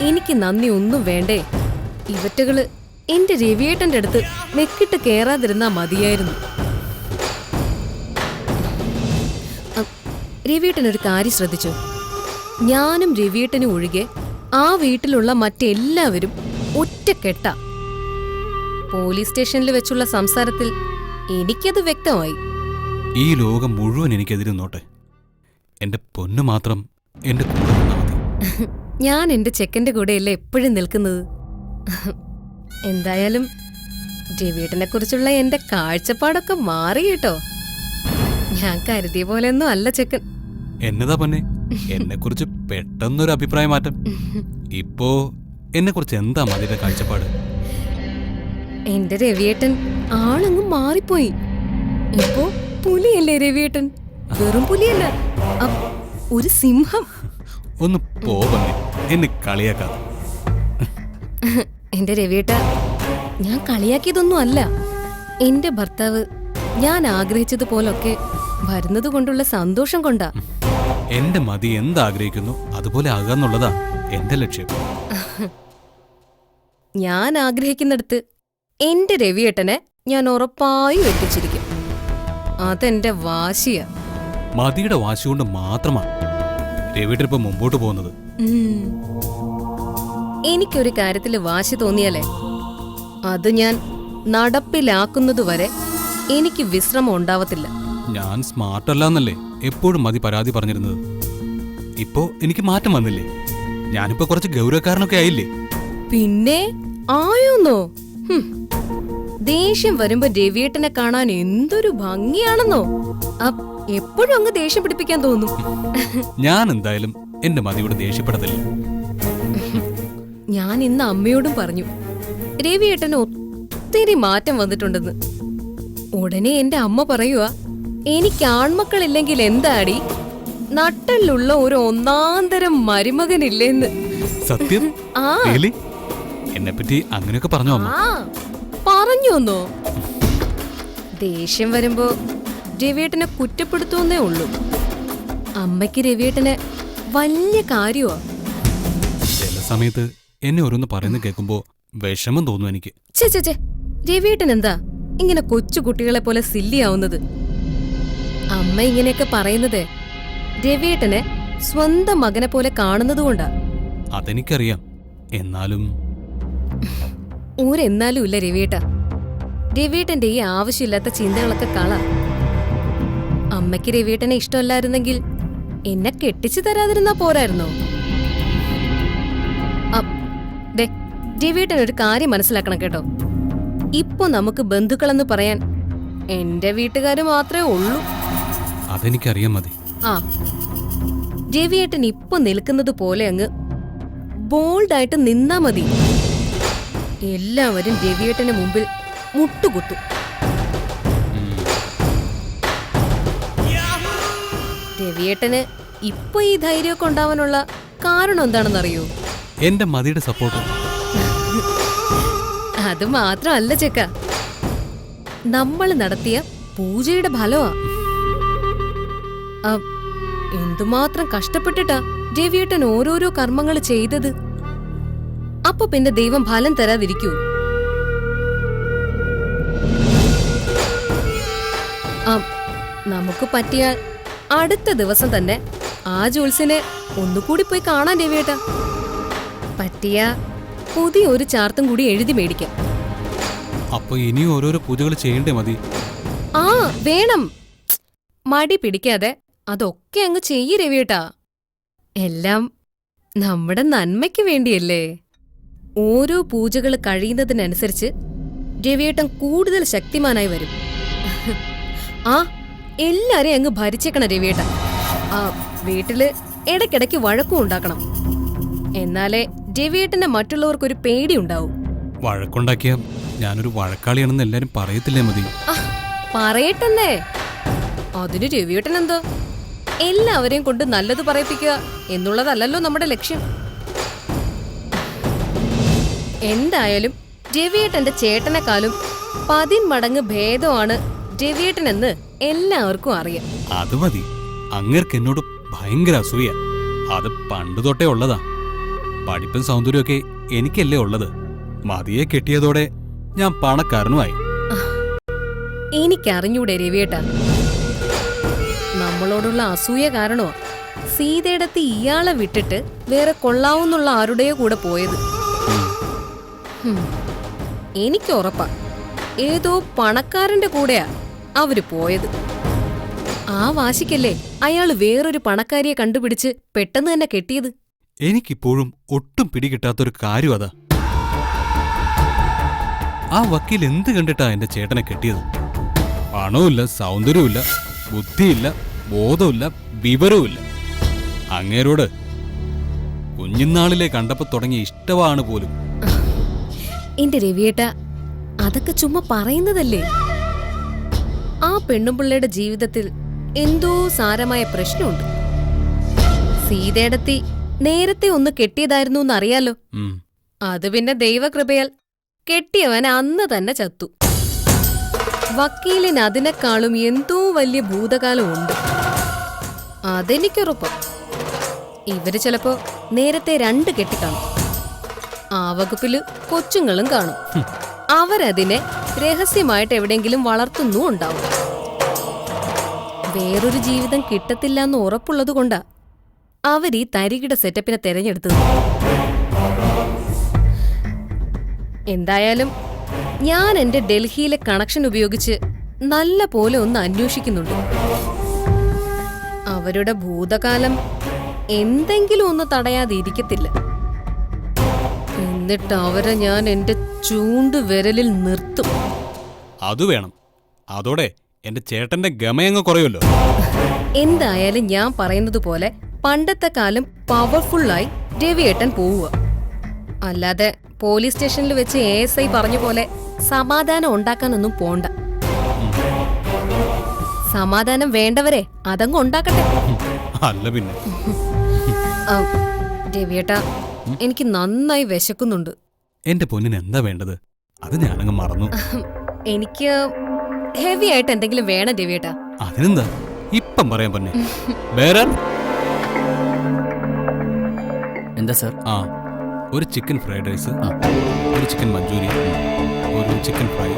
എനിക്ക് നന്ദി ഒന്നും വേണ്ടേ. ഇവറ്റകള് എന്റെ രവിയേട്ടന്റെ അടുത്ത് മെക്കിട്ട് കേറാതിരുന്നാ മതിയായിരുന്നു. രവിയേട്ടനൊരു കാര്യം ശ്രദ്ധിച്ചോ? ഞാനും രവിയേട്ടനും ഒഴികെ ആ വീട്ടിലുള്ള മറ്റെല്ലാവരും ഒറ്റക്കെട്ടാ. പോലീസ് സ്റ്റേഷനിൽ വെച്ചുള്ള സംസാരത്തിൽ എനിക്കത് വ്യക്തമായി. ഈ ലോകം മുഴുവൻ എനിക്കെതിരുന്നോട്ടെ, എന്റെ പൊന്നു മാത്രം എന്റെ കൂടെ നിന്നാ മതി. ഞാൻ എന്റെ ചെക്കന്റെ കൂടെയല്ലേ എപ്പോഴും നിൽക്കുന്നത്. എന്തായാലും രവിയേട്ടനെ കുറിച്ചുള്ള എന്റെ കാഴ്ചപ്പാടൊക്കെ മാറി കേട്ടോ. ഞാൻ കരുതിയ പോലെയൊന്നും അല്ല ചെക്കൻ. എന്നതാ പൊന്നെ, എന്നെ കുറിച്ച് പെട്ടെന്നൊരു അഭിപ്രായ മാറ്റം. ഇപ്പോ എന്നെ കുറിച്ച് എന്താ മതിയുടെ കാഴ്ചപ്പാട്? എന്റെ രവിയേട്ടൻ ആളങ്ങ് മാറിപ്പോയി. ഇപ്പോ പുലിയല്ലേ രവിയേട്ടൻ? വെറും പുലിയല്ല, ഒരു സിംഹം. ഒന്ന് പോ പൊന്നെ, എന്നെ കളിയാക്കാതെ. എന്റെ രവിയേട്ട, ഞാൻ കളിയാക്കിയതൊന്നും അല്ല. എന്റെ ഭർത്താവ് ഞാൻ ആഗ്രഹിച്ചതുപോലൊക്കെ വരുന്നത് കൊണ്ടുള്ള സന്തോഷം കൊണ്ടാ. എന്റെ മതി എന്താഗ്രഹിക്കുന്നു അതുപോലെ ആകാന്നുള്ളതാ എന്റെ ലക്ഷ്യം. ഞാൻ ആഗ്രഹിക്കുന്നിടത്ത് എന്റെ രവിയേട്ടനെ ഞാൻ ഉറപ്പായും എത്തിച്ചിരിക്കും. അതെന്റെ വാശിയാ. മതിയുടെ വാശി കൊണ്ട് മാത്രമാണ് രവിയുടെ മുമ്പോട്ട് പോകുന്നത്. എനിക്കൊരു കാര്യത്തിൽ വാശി തോന്നിയാലേ അത് ഞാൻ നടപ്പിലാക്കുന്നതുവരെ എനിക്ക് വിശ്രമം ഉണ്ടാവത്തില്ല. ഞാൻ സ്മാർട്ടല്ലാന്നല്ലേ എപ്പോഴും മതി പരാതി പറഞ്ഞിരുന്നത്. ഇപ്പോ എനിക്ക് മാറ്റം വന്നില്ലേ? ഞാനിപ്പോ കുറച്ച് ഗൗരവക്കാരനൊക്കെ ആയില്ലേ? പിന്നെ ആയോന്നോ? ദേഷ്യം വരുമ്പോ രവിയേട്ടനെ കാണാൻ എന്തൊരു ഭംഗിയാണെന്നോ. എപ്പോഴും അങ്ങ് ദേഷ്യം പിടിപ്പിക്കാൻ തോന്നും. ഞാൻ എന്തായാലും എന്റെ മതിയോട് ദേഷ്യപ്പെടത്തില്ല. ഞാൻ ഇന്ന് അമ്മയോടും പറഞ്ഞു രവിയേട്ടന് ഒത്തിരി മാറ്റം വന്നിട്ടുണ്ടെന്ന്. ഉടനെ എന്റെ അമ്മ പറയുക, എനിക്ക് ആൺമക്കളില്ലെങ്കിൽ എന്താടി, നട്ടലുള്ള ഒരു ഒന്നാന്തരം മരുമകനില്ലെന്ന്. സത്യം? ആ, എന്നെപ്പറ്റി അങ്ങനെയൊക്കെ പറഞ്ഞോ അമ്മ? ആ പറഞ്ഞോന്നോ? ദേഷ്യം വരുമ്പോ രവിയേട്ടനെ കുറ്റപ്പെടുത്തുന്നേ ഉള്ളൂ. അമ്മയ്ക്ക് രവിയേട്ടന് വലിയ കാര്യമാ. ചില സമയത്ത് എന്നെ ഓരോന്ന് പറയുന്നത് കേൾക്കുമ്പോ വിഷമം തോന്നും എനിക്ക്. ചേ രവിയേട്ടൻ എന്താ ഇങ്ങനെ കൊച്ചു കുട്ടികളെ പോലെ സില്ലിയാവുന്നത്? അമ്മ ഇങ്ങനെയൊക്കെ പറയുന്നത് രവിയേട്ടനെ സ്വന്തം മകനെ പോലെ കാണുന്നതുകൊണ്ടാ. അതെനിക്കറിയാം. എന്നാലും ഊരെന്നാലും ഇല്ല രവിയേട്ട. രവിയേട്ടന്റെ ഈ ആവശ്യമില്ലാത്ത ചിന്തകളൊക്കെ കള. അമ്മയ്ക്ക് രവിയേട്ടനെ ഇഷ്ടമല്ലായിരുന്നെങ്കിൽ എന്നെ കെട്ടിച്ചു തരാതിരുന്നാ പോരായിരുന്നോ? രവിയേട്ടൻ ഒരു കാര്യം മനസ്സിലാക്കണം കേട്ടോ. ഇപ്പൊ നമുക്ക് ബന്ധുക്കളെന്ന് പറയാൻ എന്റെ വീട്ടുകാര് മാത്രമേ ഉള്ളൂ. അതെനിക്കറിയാം മതി. ആ, രവിയേട്ടൻ ഇപ്പൊ നിൽക്കുന്നത് പോലെ അങ്ങ് ബോൾഡായിട്ട് നിന്നാ മതി. എല്ലാവരും രവിയേട്ടന് മുമ്പിൽ മുട്ടുകുത്തും. രവിയേട്ടന് ഇപ്പൊ ഈ ധൈര്യമൊക്കെ ഉണ്ടാവാനുള്ള കാരണം എന്താണെന്നറിയോ? എന്റെ മതിയുടെ സപ്പോർട്ട്. അത് മാത്രമല്ല ചെക്ക, നമ്മൾ നടത്തിയ പൂജയുടെ ഫലമാ. എന്തുമാത്രം കഷ്ടപ്പെട്ടിട്ടാ രവിയേട്ടൻ ഓരോരോ കർമ്മങ്ങൾ ചെയ്തത്. അപ്പൊ പിന്നെ ദൈവം ഫലം തരാതിരിക്കൂ? നമുക്ക് പറ്റിയാൽ അടുത്ത ദിവസം തന്നെ ആ ജോത്സ്യനെ ഒന്നുകൂടി പോയി കാണാൻ രവിയേട്ട. പറ്റിയ പുതിയൊരു ചാർത്തും കൂടി എഴുതി മേടിക്കാം. അപ്പൊ ഇനി ഓരോരോ പൂജകൾ ചെയ്യണ്ടേ മതി? ആ വേണം. മടി പിടിക്കാതെ അതൊക്കെ അങ്ങ് ചെയ്യ് രവിയേട്ടാ. എല്ലാം നമ്മുടെ നന്മയ്ക്ക് വേണ്ടിയല്ലേ. ഓരോ പൂജകൾ കഴിയുന്നതിനനുസരിച്ച് രവിയേട്ടൻ കൂടുതൽ ശക്തിമാനായി വരും. ആ എല്ലാരെയും അങ്ങ് ഭരിച്ചേക്കണം രവിയേട്ട. ആ വീട്ടില് ഇടയ്ക്കിടയ്ക്ക് വഴക്കും ഉണ്ടാക്കണം. എന്നാലേ രവിയേട്ടന്റെ മറ്റുള്ളവർക്കൊരു പേടി ഉണ്ടാവും. വഴക്കുണ്ടാക്കിയ ഞാനൊരു വഴക്കാളിയാണെന്ന് എല്ലാരും പറയത്തില്ലേ മതി? പറയട്ടെന്നേ, അതിന് രവിയേട്ടൻ എന്തോ? എല്ലാവരെയും കൊണ്ട് നല്ലത് പറയിപ്പിക്കുക എന്നുള്ളതല്ലല്ലോ നമ്മുടെ ലക്ഷ്യം. എന്തായാലും രവിയേട്ടന്റെ ചേട്ടനെക്കാളും 10 മടങ്ങ് ഭേദമാണ് രവിയേട്ടനെന്ന് എല്ലാവർക്കും അറിയാം. അത് മതി. അങ്ങേർക്ക് എന്നോട് ഭയങ്കര അസൂയ. അത് പണ്ട് തൊട്ടേ ഉള്ളതാ. പഠിപ്പും സൗന്ദര്യമൊക്കെ എനിക്കല്ലേ ഉള്ളത്. മതിയെ കെട്ടിയതോടെ ഞാൻ പണക്കാരനുമായി. എനിക്കറിഞ്ഞൂടെ രവിയേട്ട, നമ്മളോടുള്ള അസൂയ കാരണോ സീതയിടത്ത് ഇയാളെ വിട്ടിട്ട് വേറെ കൊള്ളാവുന്നുള്ള ആരുടെയോ കൂടെ പോയത്. എനിക്ക് ഉറപ്പാ ഏതോ പണക്കാരന്റെ കൂടെയാ അവര് പോയത്. ആ വാശിക്കല്ലേ അയാള് വേറൊരു പണക്കാരിയെ കണ്ടുപിടിച്ച് പെട്ടെന്ന് തന്നെ കെട്ടിയത്. എനിക്കിപ്പോഴും ഒട്ടും പിടികിട്ടാത്തൊരു കാര്യം അതാ. ആ വക്കീൽ എന്ത് കണ്ടിട്ടാ എന്റെ ചേട്ടനെ കെട്ടിയത്? പണവുമില്ല, സൗന്ദര്യവുമില്ല, ബുദ്ധിയില്ല, ബോധമില്ല, വിവരവുമില്ല. അങ്ങേരോട് കുഞ്ഞുനാളിലെ കണ്ടപ്പോ തുടങ്ങിയ ഇഷ്ടമാണ് പോലും. എന്റെ രവിയേട്ട, അതൊക്കെ ചുമ്മാ പറയുന്നതല്ലേ. ആ പെണ്ണുപിള്ളയുടെ ജീവിതത്തിൽ എന്തോ സാരമായ പ്രശ്നമുണ്ട്. സീതേടത്തി നേരത്തെ ഒന്ന് കെട്ടിയതായിരുന്നു എന്നറിയാലോ. അത് പിന്നെ ദൈവകൃപയാൽ കെട്ടിയവൻ അന്ന് തന്നെ ചത്തു. വക്കീലിന് അതിനേക്കാളും എന്തോ വലിയ ഭൂതകാലമുണ്ട്, അതെനിക്കുറപ്പ്. ഇവര് ചിലപ്പോ നേരത്തെ 2 കെട്ടിക്കാണും. ആ വകുപ്പില് കൊച്ചുങ്ങളും കാണും. അവരതിനെ രഹസ്യമായിട്ട് എവിടെയെങ്കിലും വളർത്തുന്നു ഉണ്ടാവും. വേറൊരു ജീവിതം കിട്ടത്തില്ലെന്ന് ഉറപ്പുള്ളതുകൊണ്ടാ അവരീ തരികിട സെറ്റപ്പിനെ തെരഞ്ഞെടുത്തത്. എന്തായാലും ഞാൻ എന്റെ ഡൽഹിയിലെ കണക്ഷൻ ഉപയോഗിച്ച് നല്ല പോലെ ഒന്ന് അന്വേഷിക്കുന്നുണ്ട്. അവരുടെ ഭൂതകാലം എന്തെങ്കിലും ഒന്ന് തടയാതെ ഇരിക്കത്തില്ല. എന്നിട്ട് അവരെ ഞാൻ എന്റെ ചൂണ്ടുവിരലിൽ നിർത്തും. അത് വേണം. അതോടെ എന്റെ ചേട്ടന്റെ ഗമയങ്ങ് കുറയുമല്ലോ. എന്തായാലും ഞാൻ പറയുന്നത് പോലെ പണ്ടത്തെ കാലം പവർഫുള്ളായി രവിയേട്ടൻ പോവുക. അല്ലാതെ പോലീസ് സ്റ്റേഷനിൽ വെച്ച് ASI പറഞ്ഞ പോലെ സമാധാനം ഉണ്ടാക്കാനൊന്നും പോണ്ട. സമാധാനം വേണ്ടവരെ അതങ്ങ് ഉണ്ടാക്കട്ടെ. അല്ല പിന്നെ രവിയേട്ട, എനിക്ക് നന്നായി വിശക്കുന്നുണ്ട്. എന്റെ പൊന്നിന് എന്താ വേണ്ടത്? അത് ഞാനങ്ങ് മറന്നു. എനിക്ക് ഹെവി ആയിട്ട് എന്തെങ്കിലും വേണം രവിയേട്ട. അതിനെന്താ, ഇപ്പം പറയാൻ പൊന്നെ. വേറെ എന്താ സർ? ഒരു ചിക്കൻ ഫ്രൈഡ് റൈസ്, ഒരു ചിക്കൻ മഞ്ചൂരിയൻ, ഒരു ചിക്കൻ ഫ്രൈ.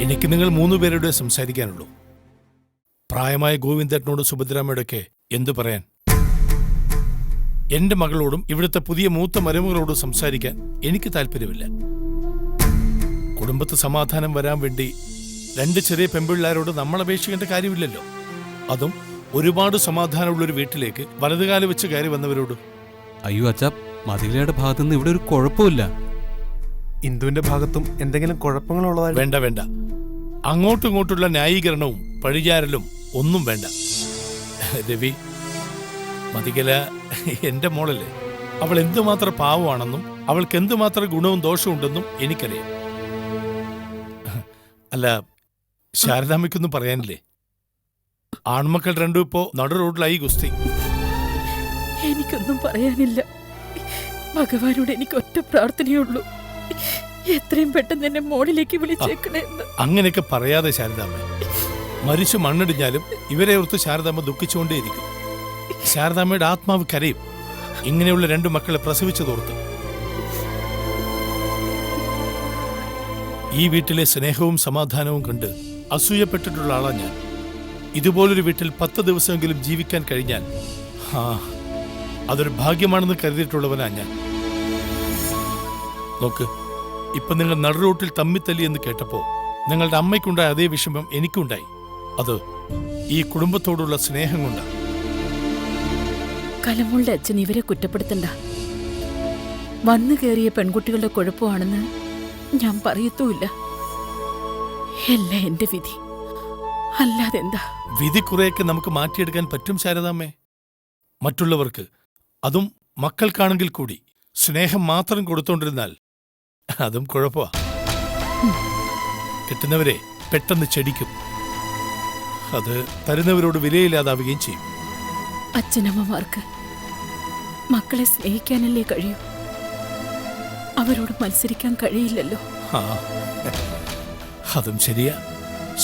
എനിക്ക് നിങ്ങൾ 3 പേരുടെ സംസാരിക്കാനുള്ളൂ. പ്രായമായ ഗോവിന്ദേട്ടനോടും സുഭദ്രാമ്മയോടൊക്കെ എന്തു പറയാൻ? എന്റെ മകളോടും ഇവിടുത്തെ പുതിയ മൂത്ത മരുമകളോടും സംസാരിക്കാൻ എനിക്ക് താല്പര്യമില്ല. കുടുംബത്ത് സമാധാനം വരാൻ വേണ്ടി 2 ചെറിയ പെൺപിള്ളാരോട് നമ്മൾ അപേക്ഷിക്കേണ്ട കാര്യമില്ലല്ലോ. അതും ഒരുപാട് സമാധാനമുള്ളൊരു വീട്ടിലേക്ക് വലതുകാലം വെച്ച് കയറി വന്നവരോട്. അയ്യോ അച്ഛാ, മതിലയുടെ ഭാഗത്തുനിന്ന് ഇവിടെ ഒരു കുഴപ്പമില്ല. ഇന്ദുവിന്റെ ഭാഗത്തും എന്തെങ്കിലും കുഴപ്പങ്ങളുള്ളതായി? വേണ്ട വേണ്ട, അങ്ങോട്ടും ഇങ്ങോട്ടുള്ള ന്യായീകരണവും പഴിചാരലും ഒന്നും വേണ്ട. രവി, മതികല എന്റെ മോളല്ലേ. അവൾ എന്തുമാത്രം പാവമാണെന്നും അവൾക്ക് എന്തുമാത്രം ഗുണവും ദോഷവും ഉണ്ടെന്നും എനിക്കറിയാം. അല്ല, ശാരദാമ്മയ്ക്കൊന്നും പറയാനില്ലേ? ആൺമക്കൾ രണ്ടും ഇപ്പോ നടു റോഡിലായി ഗുസ്തി. എനിക്കൊന്നും പറയാനില്ല. ഭഗവാനോട് എനിക്ക് ഒറ്റ പ്രാർത്ഥനയുള്ളൂ, എത്രയും പെട്ടെന്ന് എന്നെ മോളിലേക്ക് വിളിച്ചേക്കണേന്ന്. അങ്ങനെയൊക്കെ പറയാതെ ശാരദാമ്മ. മരിച്ചു മണ്ണിടിഞ്ഞാലും ഇവരെ ഓർത്ത് ശാരദാമ്മ ദുഃഖിച്ചുകൊണ്ടേയിരിക്കും. ശാരദാമ്മയുടെ ആത്മാവ് കരയും ഇങ്ങനെയുള്ള 2 മക്കളെ പ്രസവിച്ചതോർത്ത്. ഈ വീട്ടിലെ സ്നേഹവും സമാധാനവും കണ്ട് അസൂയപ്പെട്ടിട്ടുള്ള ആളാ ഞാൻ. ഇതുപോലൊരു വീട്ടിൽ 10 ദിവസമെങ്കിലും ജീവിക്കാൻ കഴിഞ്ഞാൽ അതൊരു ഭാഗ്യമാണെന്ന് കരുതിയിട്ടുള്ളവനാ ഞാൻ. നോക്ക്, ഇപ്പൊ നിങ്ങൾ നടുറോട്ടിൽ തമ്മിത്തല്ലി എന്ന് കേട്ടപ്പോ നിങ്ങളുടെ അമ്മയ്ക്കുണ്ടായ അതേ വിഷമം എനിക്കുണ്ടായി. അത് ഈ കുടുംബത്തോടുള്ള സ്നേഹം കൊണ്ടാണ്. കലമോളുടെ അച്ഛൻ ഇവരെ കുറ്റപ്പെടുത്തണ്ട. വന്നു കയറിയ പെൺകുട്ടികളുടെ കുഴപ്പമാണെന്ന് ഞാൻ പറയത്തുമില്ല. എല്ലാം എന്റെ വിധി, അല്ലാതെന്താ? വിധി കുറെയൊക്കെ നമുക്ക് മാറ്റിയെടുക്കാൻ പറ്റും ശാരദാമ്മേ. മറ്റുള്ളവർക്ക്, അതും മക്കൾക്കാണെങ്കിൽ കൂടി, സ്നേഹം മാത്രം കൊടുത്തോണ്ടിരുന്നാൽ അതും കുഴപ്പമാ. കിട്ടുന്നവരെ പെട്ടെന്ന് ചെടിക്കും, അത് തരുന്നവരോട് വിലയില്ലാതാവുകയും ചെയ്യും. അച്ഛനമ്മമാർക്ക് മക്കളെ സ്നേഹിക്കാനല്ലേ കഴിയൂ, അവരോട് മത്സരിക്കാൻ കഴിയില്ലല്ലോ. അതും ശരിയാ.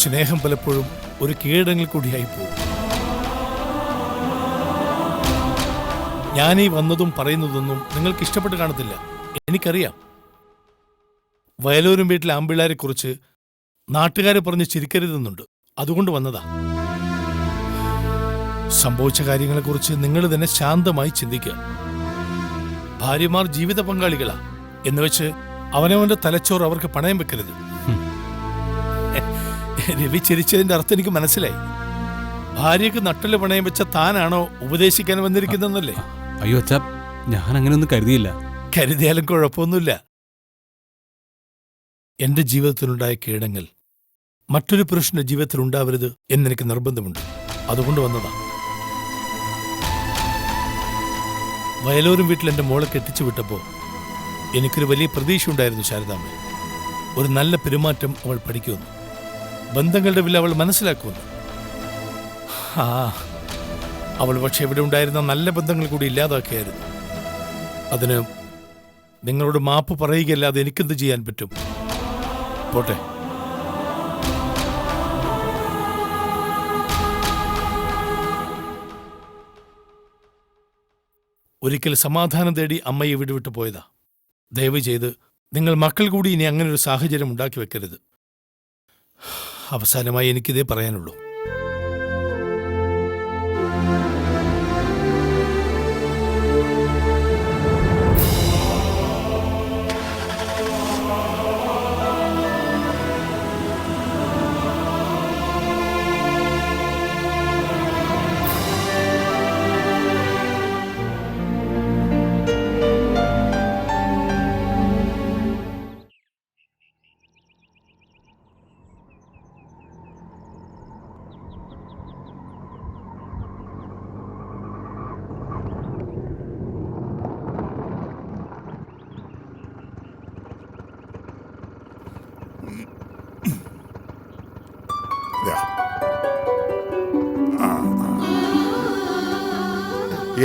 സ്നേഹം പലപ്പോഴും ഒരു കീഴടങ്ങൽ കൂടിയായി പോകും. ഞാനീ വന്നതും പറയുന്നതൊന്നും നിങ്ങൾക്ക് ഇഷ്ടപ്പെട്ട് കാണത്തില്ല, എനിക്കറിയാം. വയലൂരും വീട്ടിലെ ആമ്പിള്ളാരെ കുറിച്ച് നാട്ടുകാരെ പറഞ്ഞ് ചിരിക്കരുതെന്നുണ്ട്, അതുകൊണ്ട് വന്നതാ. സംഭവിച്ച കാര്യങ്ങളെക്കുറിച്ച് നിങ്ങൾ തന്നെ ശാന്തമായി ചിന്തിക്കുക. ഭാര്യമാർ ജീവിത പങ്കാളികളാ എന്നുവെച്ച് അവനവന്റെ തലച്ചോറ് അവർക്ക് പണയം വെക്കരുത്. രവി ചിരിച്ചതിന്റെ അർത്ഥം എനിക്ക് മനസ്സിലായി. ഭാര്യക്ക് നട്ടല് പണയം വെച്ച താനാണോ ഉപദേശിക്കാൻ വന്നിരിക്കുന്നല്ലേ? അയ്യോ അച്ഛാ, ഞാൻ അങ്ങനെ ഒന്നും കരുതിയില്ല. കരുതിയാലും കുഴപ്പമൊന്നുമില്ല. എന്റെ ജീവിതത്തിലുണ്ടായ കീടങ്ങൾ മറ്റൊരു പുരുഷന്റെ ജീവിതത്തിൽ ഉണ്ടാവരുത് എന്നെനിക്ക് നിർബന്ധമുണ്ട്, അതുകൊണ്ട് വന്നതാ. വയലൂരും വീട്ടിൽ എന്റെ മോളെ കെട്ടിച്ചു വിട്ടപ്പോ എനിക്കൊരു വലിയ പ്രതീക്ഷ ഉണ്ടായിരുന്നു ശാരദാമ്മ. ഒരു നല്ല പെരുമാറ്റം അവൾ പഠിക്കുമെന്ന്, ബന്ധങ്ങളുടെ വില അവൾ മനസ്സിലാക്കുമെന്ന്. അവൾ പക്ഷെ ഇവിടെ ഉണ്ടായിരുന്ന നല്ല ബന്ധങ്ങൾ കൂടി ഇല്ലാതാക്കിയായിരുന്നു. അതിന് നിങ്ങളോട് മാപ്പ് പറയുകയല്ലാതെ എനിക്കെന്ത് ചെയ്യാൻ പറ്റും? പോട്ടെ. ഒരിക്കൽ സമാധാനം തേടി അമ്മയെ ഇവിടെ വിട്ടു പോയതാ. ദയവ് ചെയ്ത് നിങ്ങൾ മക്കൾ കൂടി ഇനി അങ്ങനെ ഒരു സാഹചര്യം ഉണ്ടാക്കി വെക്കരുത്. അവസാനമായി എനിക്കിതേ പറയാനുള്ളൂ.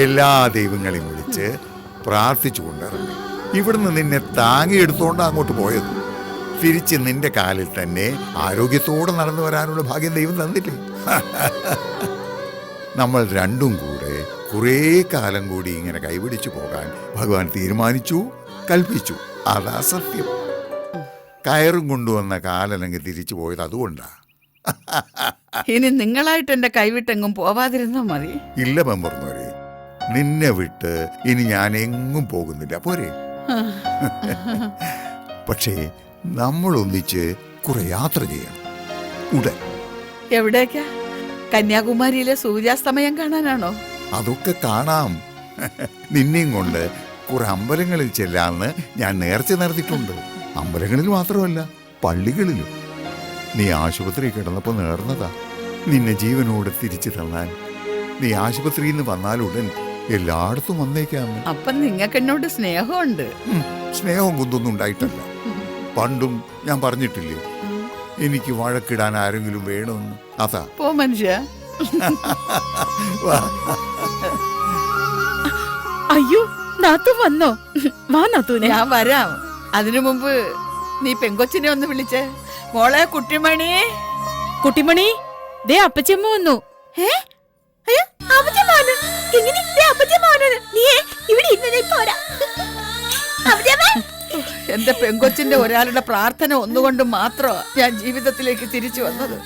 എല്ലാ ദൈവങ്ങളെയും വിളിച്ച് പ്രാർത്ഥിച്ചുകൊണ്ടിറങ്ങി. ഇവിടുന്ന് നിന്നെ താങ്ങിയെടുത്തോണ്ട് അങ്ങോട്ട് പോയത്. തിരിച്ച് നിന്റെ കാലിൽ തന്നെ ആരോഗ്യത്തോടെ നടന്നു വരാനുള്ള ഭാഗ്യം ദൈവം തന്നില്ലേ? നമ്മൾ രണ്ടും കൂടെ കുറേ കാലം കൂടി ഇങ്ങനെ കൈപിടിച്ചു പോകാൻ ഭഗവാൻ തീരുമാനിച്ചു, കൽപ്പിച്ചു. അതാ സത്യം. കയറും കൊണ്ടുവന്ന കാലനങ്ങ് തിരിച്ചു പോയത് അതുകൊണ്ടാ. ഇനി നിങ്ങളായിട്ട് എന്റെ കൈവിട്ടെങ്ങും പോവാതിരുന്നാ മതി. ഇല്ല മെമ്പർമാരെ, നിന്നെ വിട്ട് ഇനി ഞാൻ എങ്ങും പോകുന്നില്ല, പോരെ? പക്ഷേ നമ്മൾ ഒന്നിച്ച് കുറെ യാത്ര ചെയ്യണം ഉടൻ. എവിടേക്കാ? കന്യാകുമാരിയിലെ സൂര്യാസ്തമയം കാണാനാണോ? അതൊക്കെ കാണാം. നിന്നെയും കൊണ്ട് കുറെ അമ്പലങ്ങളിൽ ചെല്ലാന്ന് ഞാൻ നേർച്ച നടത്തിയിട്ടുണ്ട്. അമ്പലങ്ങളിൽ മാത്രമല്ല, പള്ളികളിലും. നീ ആശുപത്രി കിടന്നപ്പോ നേർന്നതാ നിന്നെ ജീവനോട് തിരിച്ചു തന്നാൻ. നീ ആശുപത്രിയിൽ നിന്ന് വന്നാലുടൻ എല്ലായിടത്തും വന്നേക്കാന്ന്. അപ്പം നിങ്ങൾക്ക് എന്നോട് സ്നേഹമുണ്ട്. സ്നേഹവും കുന്തൊന്നും ഉണ്ടായിട്ടല്ല. പണ്ടും ഞാൻ പറഞ്ഞിട്ടില്ലേ, എനിക്ക് വഴക്കിടാൻ ആരെങ്കിലും വേണമെന്ന്. അതാ പോ മനുഷ്യ. അയ്യോ, നാത്തു വന്നോ? വാ നാത്തൂനെ. ഞാൻ വരാം. അതിനു മുമ്പ് നീ പെങ്കൊച്ചിനെ ഒന്ന് വിളിച്ചേ. മോളെ കുട്ടിമണി. കുട്ടിമണി, ദേ അപ്പച്ചമ്മ വന്നു. എന്റെ പെങ്കൊച്ചിന്റെ ഒരാളുടെ പ്രാർത്ഥന ഒന്നുകൊണ്ട് മാത്രമാ ഞാൻ ജീവിതത്തിലേക്ക് തിരിച്ചു വന്നത്.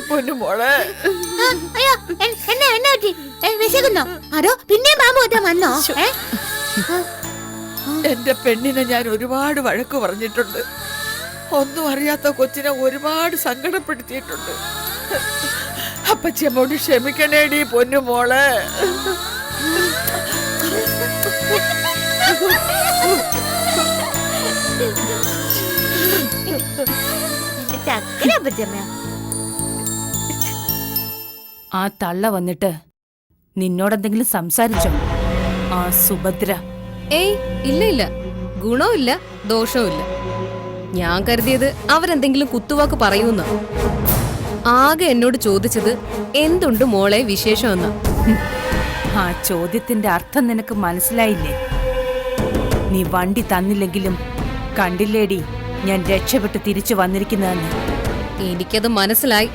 പൊന്നു മോളെ. എന്റെ പെണ്ണിനെ ഞാൻ ഒരുപാട് വഴക്ക് പറഞ്ഞിട്ടുണ്ട്. ഒന്നും അറിയാത്ത കൊച്ചിനെ ഒരുപാട് സങ്കടപ്പെടുത്തിയിട്ടുണ്ട്. അപ്പച്ചമ്മോട് ക്ഷമിക്കണേടി പൊന്നു മോളെ. ആ തള്ള വന്നിട്ട് നിന്നോടെന്തെങ്കിലും സംസാരിച്ചോ? ആ സുഭദ്ര. ഏയ് ഇല്ല ഇല്ല, ഗുണവും ഇല്ല ദോഷവും ഇല്ല. ഞാൻ കരുതിയത് അവരെന്തെങ്കിലും കുത്തുവാക്ക് പറയൂന്ന. ആകെ എന്നോട് ചോദിച്ചത് എന്തുണ്ട് മോളെ വിശേഷമെന്ന. ആ ചോദ്യത്തിന്റെ അർത്ഥം നിനക്ക് മനസ്സിലായില്ലേ? നീ വണ്ടി തന്നില്ലെങ്കിലും കണ്ടില്ലേടി ഞാൻ രക്ഷപ്പെട്ട് തിരിച്ചു വന്നിരിക്കുന്നതെന്ന്. എനിക്കത് മനസ്സിലായി.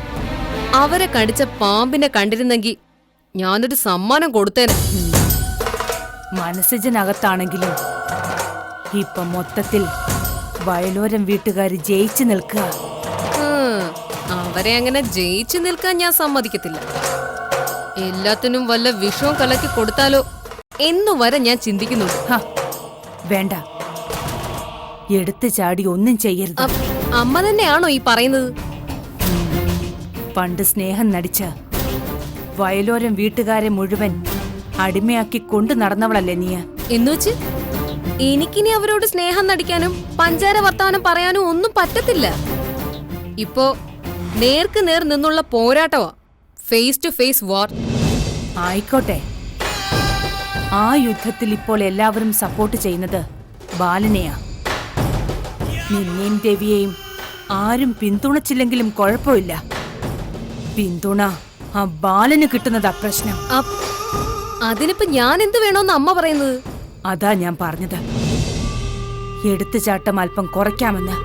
അവരെ കടിച്ച പാമ്പിനെ കണ്ടിരുന്നെങ്കിൽ ഞാനൊരു സമ്മാനം കൊടുത്തേനെ. മനസ്സിനകത്താണെങ്കിലും ഇപ്പൊ മൊത്തത്തിൽ വയലോരം വീട്ടുകാര് ജയിച്ചു നിൽക്കുക. അവരെ അങ്ങനെ ജയിച്ചു നിൽക്കാൻ ഞാൻ സമ്മതിക്കത്തില്ല. എല്ലാത്തിനും വല്ല വിഷവും കലക്കി കൊടുത്താലോ എന്നു വരെ ഞാൻ ചിന്തിക്കുന്നുണ്ട്. വേണ്ട, എടുത്തു ചാടി ഒന്നും ചെയ്യരുത്. അമ്മ തന്നെയാണോ ഈ പറയുന്നത്? പണ്ട് സ്നേഹം നടിച്ച വയലോരം വീട്ടുകാരെ മുഴുവൻ അടിമയാക്കി കൊണ്ടു നടന്നവളല്ലേ നീ? എന്നുവെച്ച് എനിക്കിനി അവരോട് സ്നേഹം നടിക്കാനും പഞ്ചാര വർത്തമാനം പറയാനും ഒന്നും പറ്റത്തില്ല. ഇപ്പോ നേർക്ക് നേർ നിന്നുള്ള പോരാട്ടമാ, ഫേസ് ടു ഫേസ് വാർ. ആയിക്കോട്ടെ, ആ യുദ്ധത്തിൽ ഇപ്പോൾ എല്ലാവരും സപ്പോർട്ട് ചെയ്യുന്നത് ബാലനെയാ. നിന്നെയും രവിയെയും ആരും പിന്തുണച്ചില്ലെങ്കിലും കുഴപ്പമില്ല. പിന്തുണ ആ ബാലന് കിട്ടുന്നതാ പ്രശ്നം. അതിനിപ്പോ ഞാൻ എന്ത് വേണോന്ന് അമ്മ പറയുന്നത്? അതാ ഞാൻ പറഞ്ഞത്, എടുത്തുചാട്ടം അല്പം കുറയ്ക്കാമെന്ന്.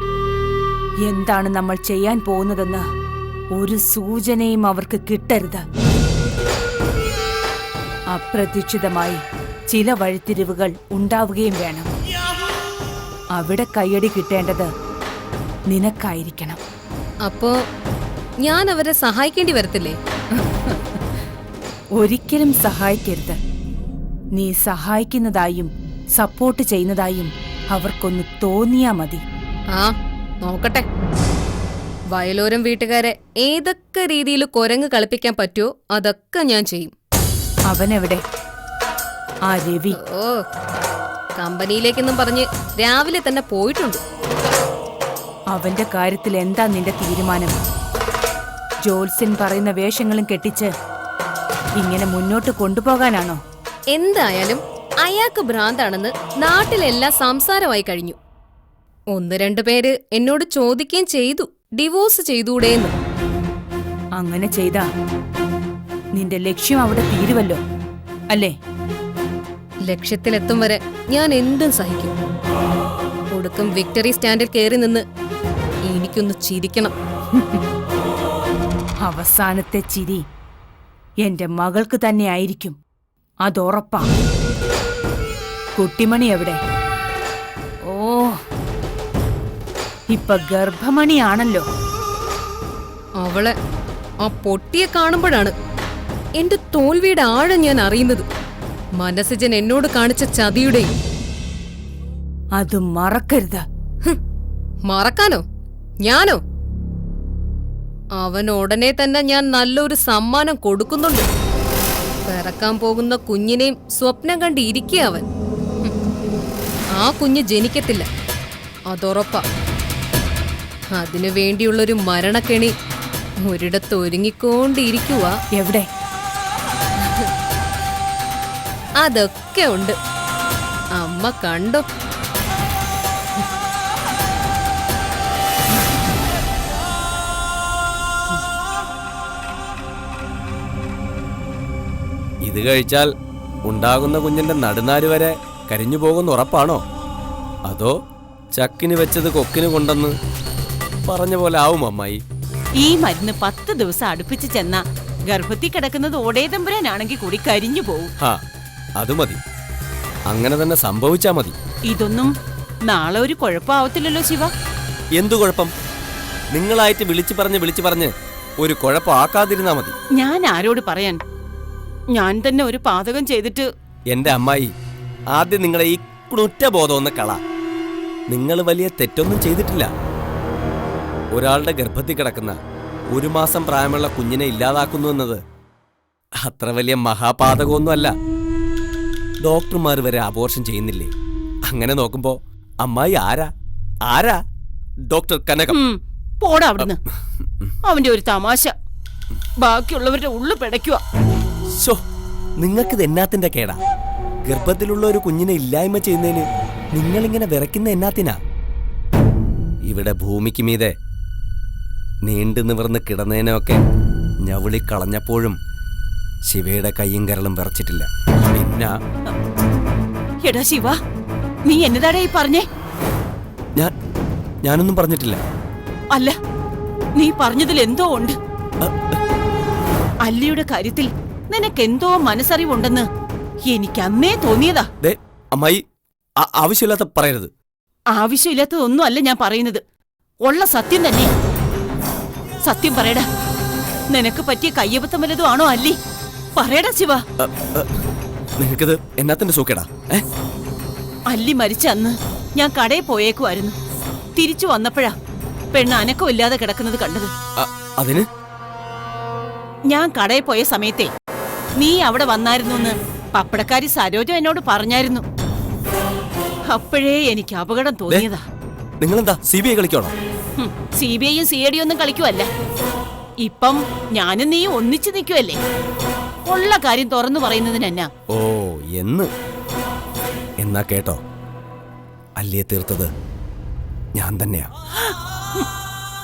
എന്താണ് നമ്മൾ ചെയ്യാൻ പോകുന്നതെന്ന് ഒരു സൂചനയും അവർക്ക് കിട്ടരുത്. അപ്രതീക്ഷിതമായി ചില വഴിത്തിരിവുകൾ ഉണ്ടാവുകയും വേണം. അവിടെ കയ്യടി കിട്ടേണ്ടത് നിനക്കായിരിക്കണം. അപ്പോ ഞാൻ അവരെ സഹായിക്കേണ്ടി വരത്തില്ലേ? ഒരിക്കലും സഹായിക്കരുത്. നീ സഹായിക്കുന്നതായും സപ്പോർട്ട് ചെയ്യുന്നതായും അവർക്കൊന്ന് തോന്നിയാ മതി. ആ നോക്കട്ടെ, വയലോരം വീട്ടുകാരെ ഏതൊക്കെ രീതിയിൽ കുരങ്ങ് കളിപ്പിക്കാൻ പറ്റുമോ അതൊക്കെ ഞാൻ ചെയ്യും. അവനെവിടെ? ആ രവി. ഓ, കമ്പനിയിലേക്കെന്നും പറഞ്ഞ് രാവിലെ തന്നെ പോയിട്ടുണ്ട്. അവന്റെ കാര്യത്തിൽ എന്താ നിന്റെ തീരുമാനം? ജോത്സ്യൻ പറയുന്ന വേഷങ്ങളും കെട്ടിച്ച് ഇങ്ങനെ മുന്നോട്ട് കൊണ്ടുപോകാനാണോ? എന്തായാലും അയാൾക്ക് ഭ്രാന്താണെന്ന് നാട്ടിലെല്ലാം സംസാരമായി കഴിഞ്ഞു. 1-2 പേര് എന്നോട് ചോദിക്കുകയും ചെയ്തു, ഡിവോഴ്സ് ചെയ്തൂടേന്ന്. അങ്ങനെ ചെയ്താ നിന്റെ ലക്ഷ്യം അവിടെ തീരുവല്ലോ, അല്ലേ? ലക്ഷ്യത്തിലെത്തും വരെ ഞാൻ എന്തും സഹിക്കും. ഒടുക്കം വിക്ടറി സ്റ്റാൻഡിൽ കയറി നിന്ന് എനിക്കൊന്ന് ചിരിക്കണം. അവസാനത്തെ ചിരി എന്റെ മകൾക്ക് തന്നെ ആയിരിക്കും, അതുറപ്പാ. കുട്ടിമണി എവിടെ? ഓ, ഇപ്പൊ ഗർഭമണിയാണല്ലോ. അവളെ ആ പൊട്ടിയെ കാണുമ്പോഴാണ് എന്റെ തോൽവിയുടെ ആഴം ഞാൻ അറിയുന്നത്. മനസ്സജൻ എന്നോട് കാണിച്ച ചതിയുടെയും. അത് മറക്കരുത്. മറക്കാനോ? ഞാനോ? അവൻ ഉടനെ തന്നെ ഞാൻ നല്ലൊരു സമ്മാനം കൊടുക്കുന്നുണ്ട്. പിറക്കാൻ പോകുന്ന കുഞ്ഞിനെയും സ്വപ്നം കണ്ടിരിക്കുക അവൻ. ആ കുഞ്ഞ് ജനിക്കത്തില്ല, അതുറപ്പാ. അതിനു വേണ്ടിയുള്ളൊരു മരണക്കെണി ഒരിടത്ത് ഒരുങ്ങിക്കൊണ്ടിരിക്കുക. എവിടെ? അതൊക്കെ ഉണ്ട്. അമ്മ കണ്ടോ? ഇത് കഴിച്ചാൽ ഉണ്ടാകുന്ന കുഞ്ഞിന്റെ നടുനാര് വരെ കരിഞ്ഞു പോകുന്ന ഉറപ്പാണോ? അതോ ചക്കിന് വെച്ചത് കൊക്കിന് കൊണ്ടെന്ന് പറഞ്ഞ പോലെ ആവും അമ്മായി? ഈ മരുന്ന് 10 ദിവസം അടുപ്പിച്ച് ചെന്ന ഗർഭത്തിൽ കിടക്കുന്നത് ഓടേതമ്പുരാനാണെങ്കിൽ കൂടി കരിഞ്ഞു പോവും. ഹാ, അത് മതി. അങ്ങനെ തന്നെ സംഭവിച്ചാ മതി. ഇതൊന്നും നാളെ ഒരു കുഴപ്പമാവത്തില്ലല്ലോ ശിവ? എന്തു കുഴപ്പം? നിങ്ങളായിട്ട് വിളിച്ചു പറഞ്ഞ് ഒരു കുഴപ്പമാക്കാതിരുന്നാ മതി. ഞാൻ ആരോട് പറയാൻ? ഞാൻ തന്നെ ഒരു പാതകം ചെയ്തിട്ട്. എന്റെ അമ്മായി, ആദ്യം നിങ്ങളെ ഈ കുറ്റബോധം ഒന്ന് കള. നിങ്ങൾ വലിയ തെറ്റൊന്നും ചെയ്തിട്ടില്ല. ഒരാളുടെ ഗർഭത്തിൽ കിടക്കുന്ന 1 മാസം പ്രായമുള്ള കുഞ്ഞിനെ ഇല്ലാതാക്കുന്നു എന്നത് അത്ര വലിയ മഹാപാതകമൊന്നും അല്ല. ഡോക്ടർമാർ വരെ അബോർഷൻ ചെയ്യുന്നില്ലേ? അങ്ങനെ നോക്കുമ്പോ അമ്മായി ആരാ? ഡോക്ടർ കനകം. പോടാ അവിടുന്ന്. അവന്റെ ഒരു തമാശ ബാക്കിയുള്ളവരുടെ ഉള്ളു പിടയ്ക്കുക. നിങ്ങൾക്കിത് എന്നാത്തിന്റെ കേടാ? ഗർഭത്തിലുള്ള ഒരു കുഞ്ഞിനെ ഇല്ലായ്മ ചെയ്യുന്നതിന് നിങ്ങളിങ്ങനെ വിറയ്ക്കുന്ന എന്നാത്തിനാ? ഇവിടെ ഭൂമിക്ക് മീതെ നീണ്ടു നിവർന്ന് കിടന്നതിനൊക്കെ ഞവിളിക്കളഞ്ഞപ്പോഴും ശിവയുടെ കയ്യും കരളും വിറച്ചിട്ടില്ല. പിന്നെ എടാ ശിവ, നീ എന്നതാടാ ഈ പറഞ്ഞേ? ഞാനൊന്നും പറഞ്ഞിട്ടില്ല. അല്ല, നീ പറഞ്ഞതിൽ എന്തോ ഉണ്ട്. അല്ലിയുടെ കാര്യത്തിൽ നിനക്കെന്തോ മനസ്സറിവുണ്ടെന്ന് എനിക്ക് അന്നേ തോന്നിയതാ. അമ്മായി, ആവശ്യമില്ലാത്ത പറയരുത്. ആവശ്യമില്ലാത്തതൊന്നും അല്ല ഞാൻ പറയുന്നത്, ഉള്ള സത്യം തന്നെ. സത്യം പറയടാ, നിനക്ക് പറ്റിയ കയ്യബദ്ധം വല്ലതും ആണോ അല്ലി? പറയടാ ശിവ. നിനക്കിത് എന്നാത്തിന്റെ സൂക്കേടാ? അല്ലി മരിച്ച അന്ന് ഞാൻ കടയിൽ പോയേക്കുമായിരുന്നു. തിരിച്ചു വന്നപ്പോഴാ പെണ്ണ് അനക്കമില്ലാതെ കിടക്കുന്നത് കണ്ടത്. അതിന് ഞാൻ കടയിൽ പോയ സമയത്തെ നീ അവിടെ വന്നായിരുന്നു എന്ന് പപ്പടക്കാരി സരോജ എന്നോട് പറഞ്ഞായിരുന്നു. അപ്പോഴേ എനിക്ക് അപകടം തോന്നിയതാ. നിങ്ങളെന്താ CBI കളിക്കണോ? CBIയും CID ഒന്നും കളിക്കുവല്ല. ഇപ്പം ഞാനും നീ ഒന്നിച്ചു നിൽക്കുവല്ലേ. ഉള്ള കാര്യം തുറന്നു പറയുന്നതിനെന്നാ? ഓ, എന്നാ കേട്ടോ, അല്ലിയെ തീർത്തത് ഞാൻ തന്നെയാ.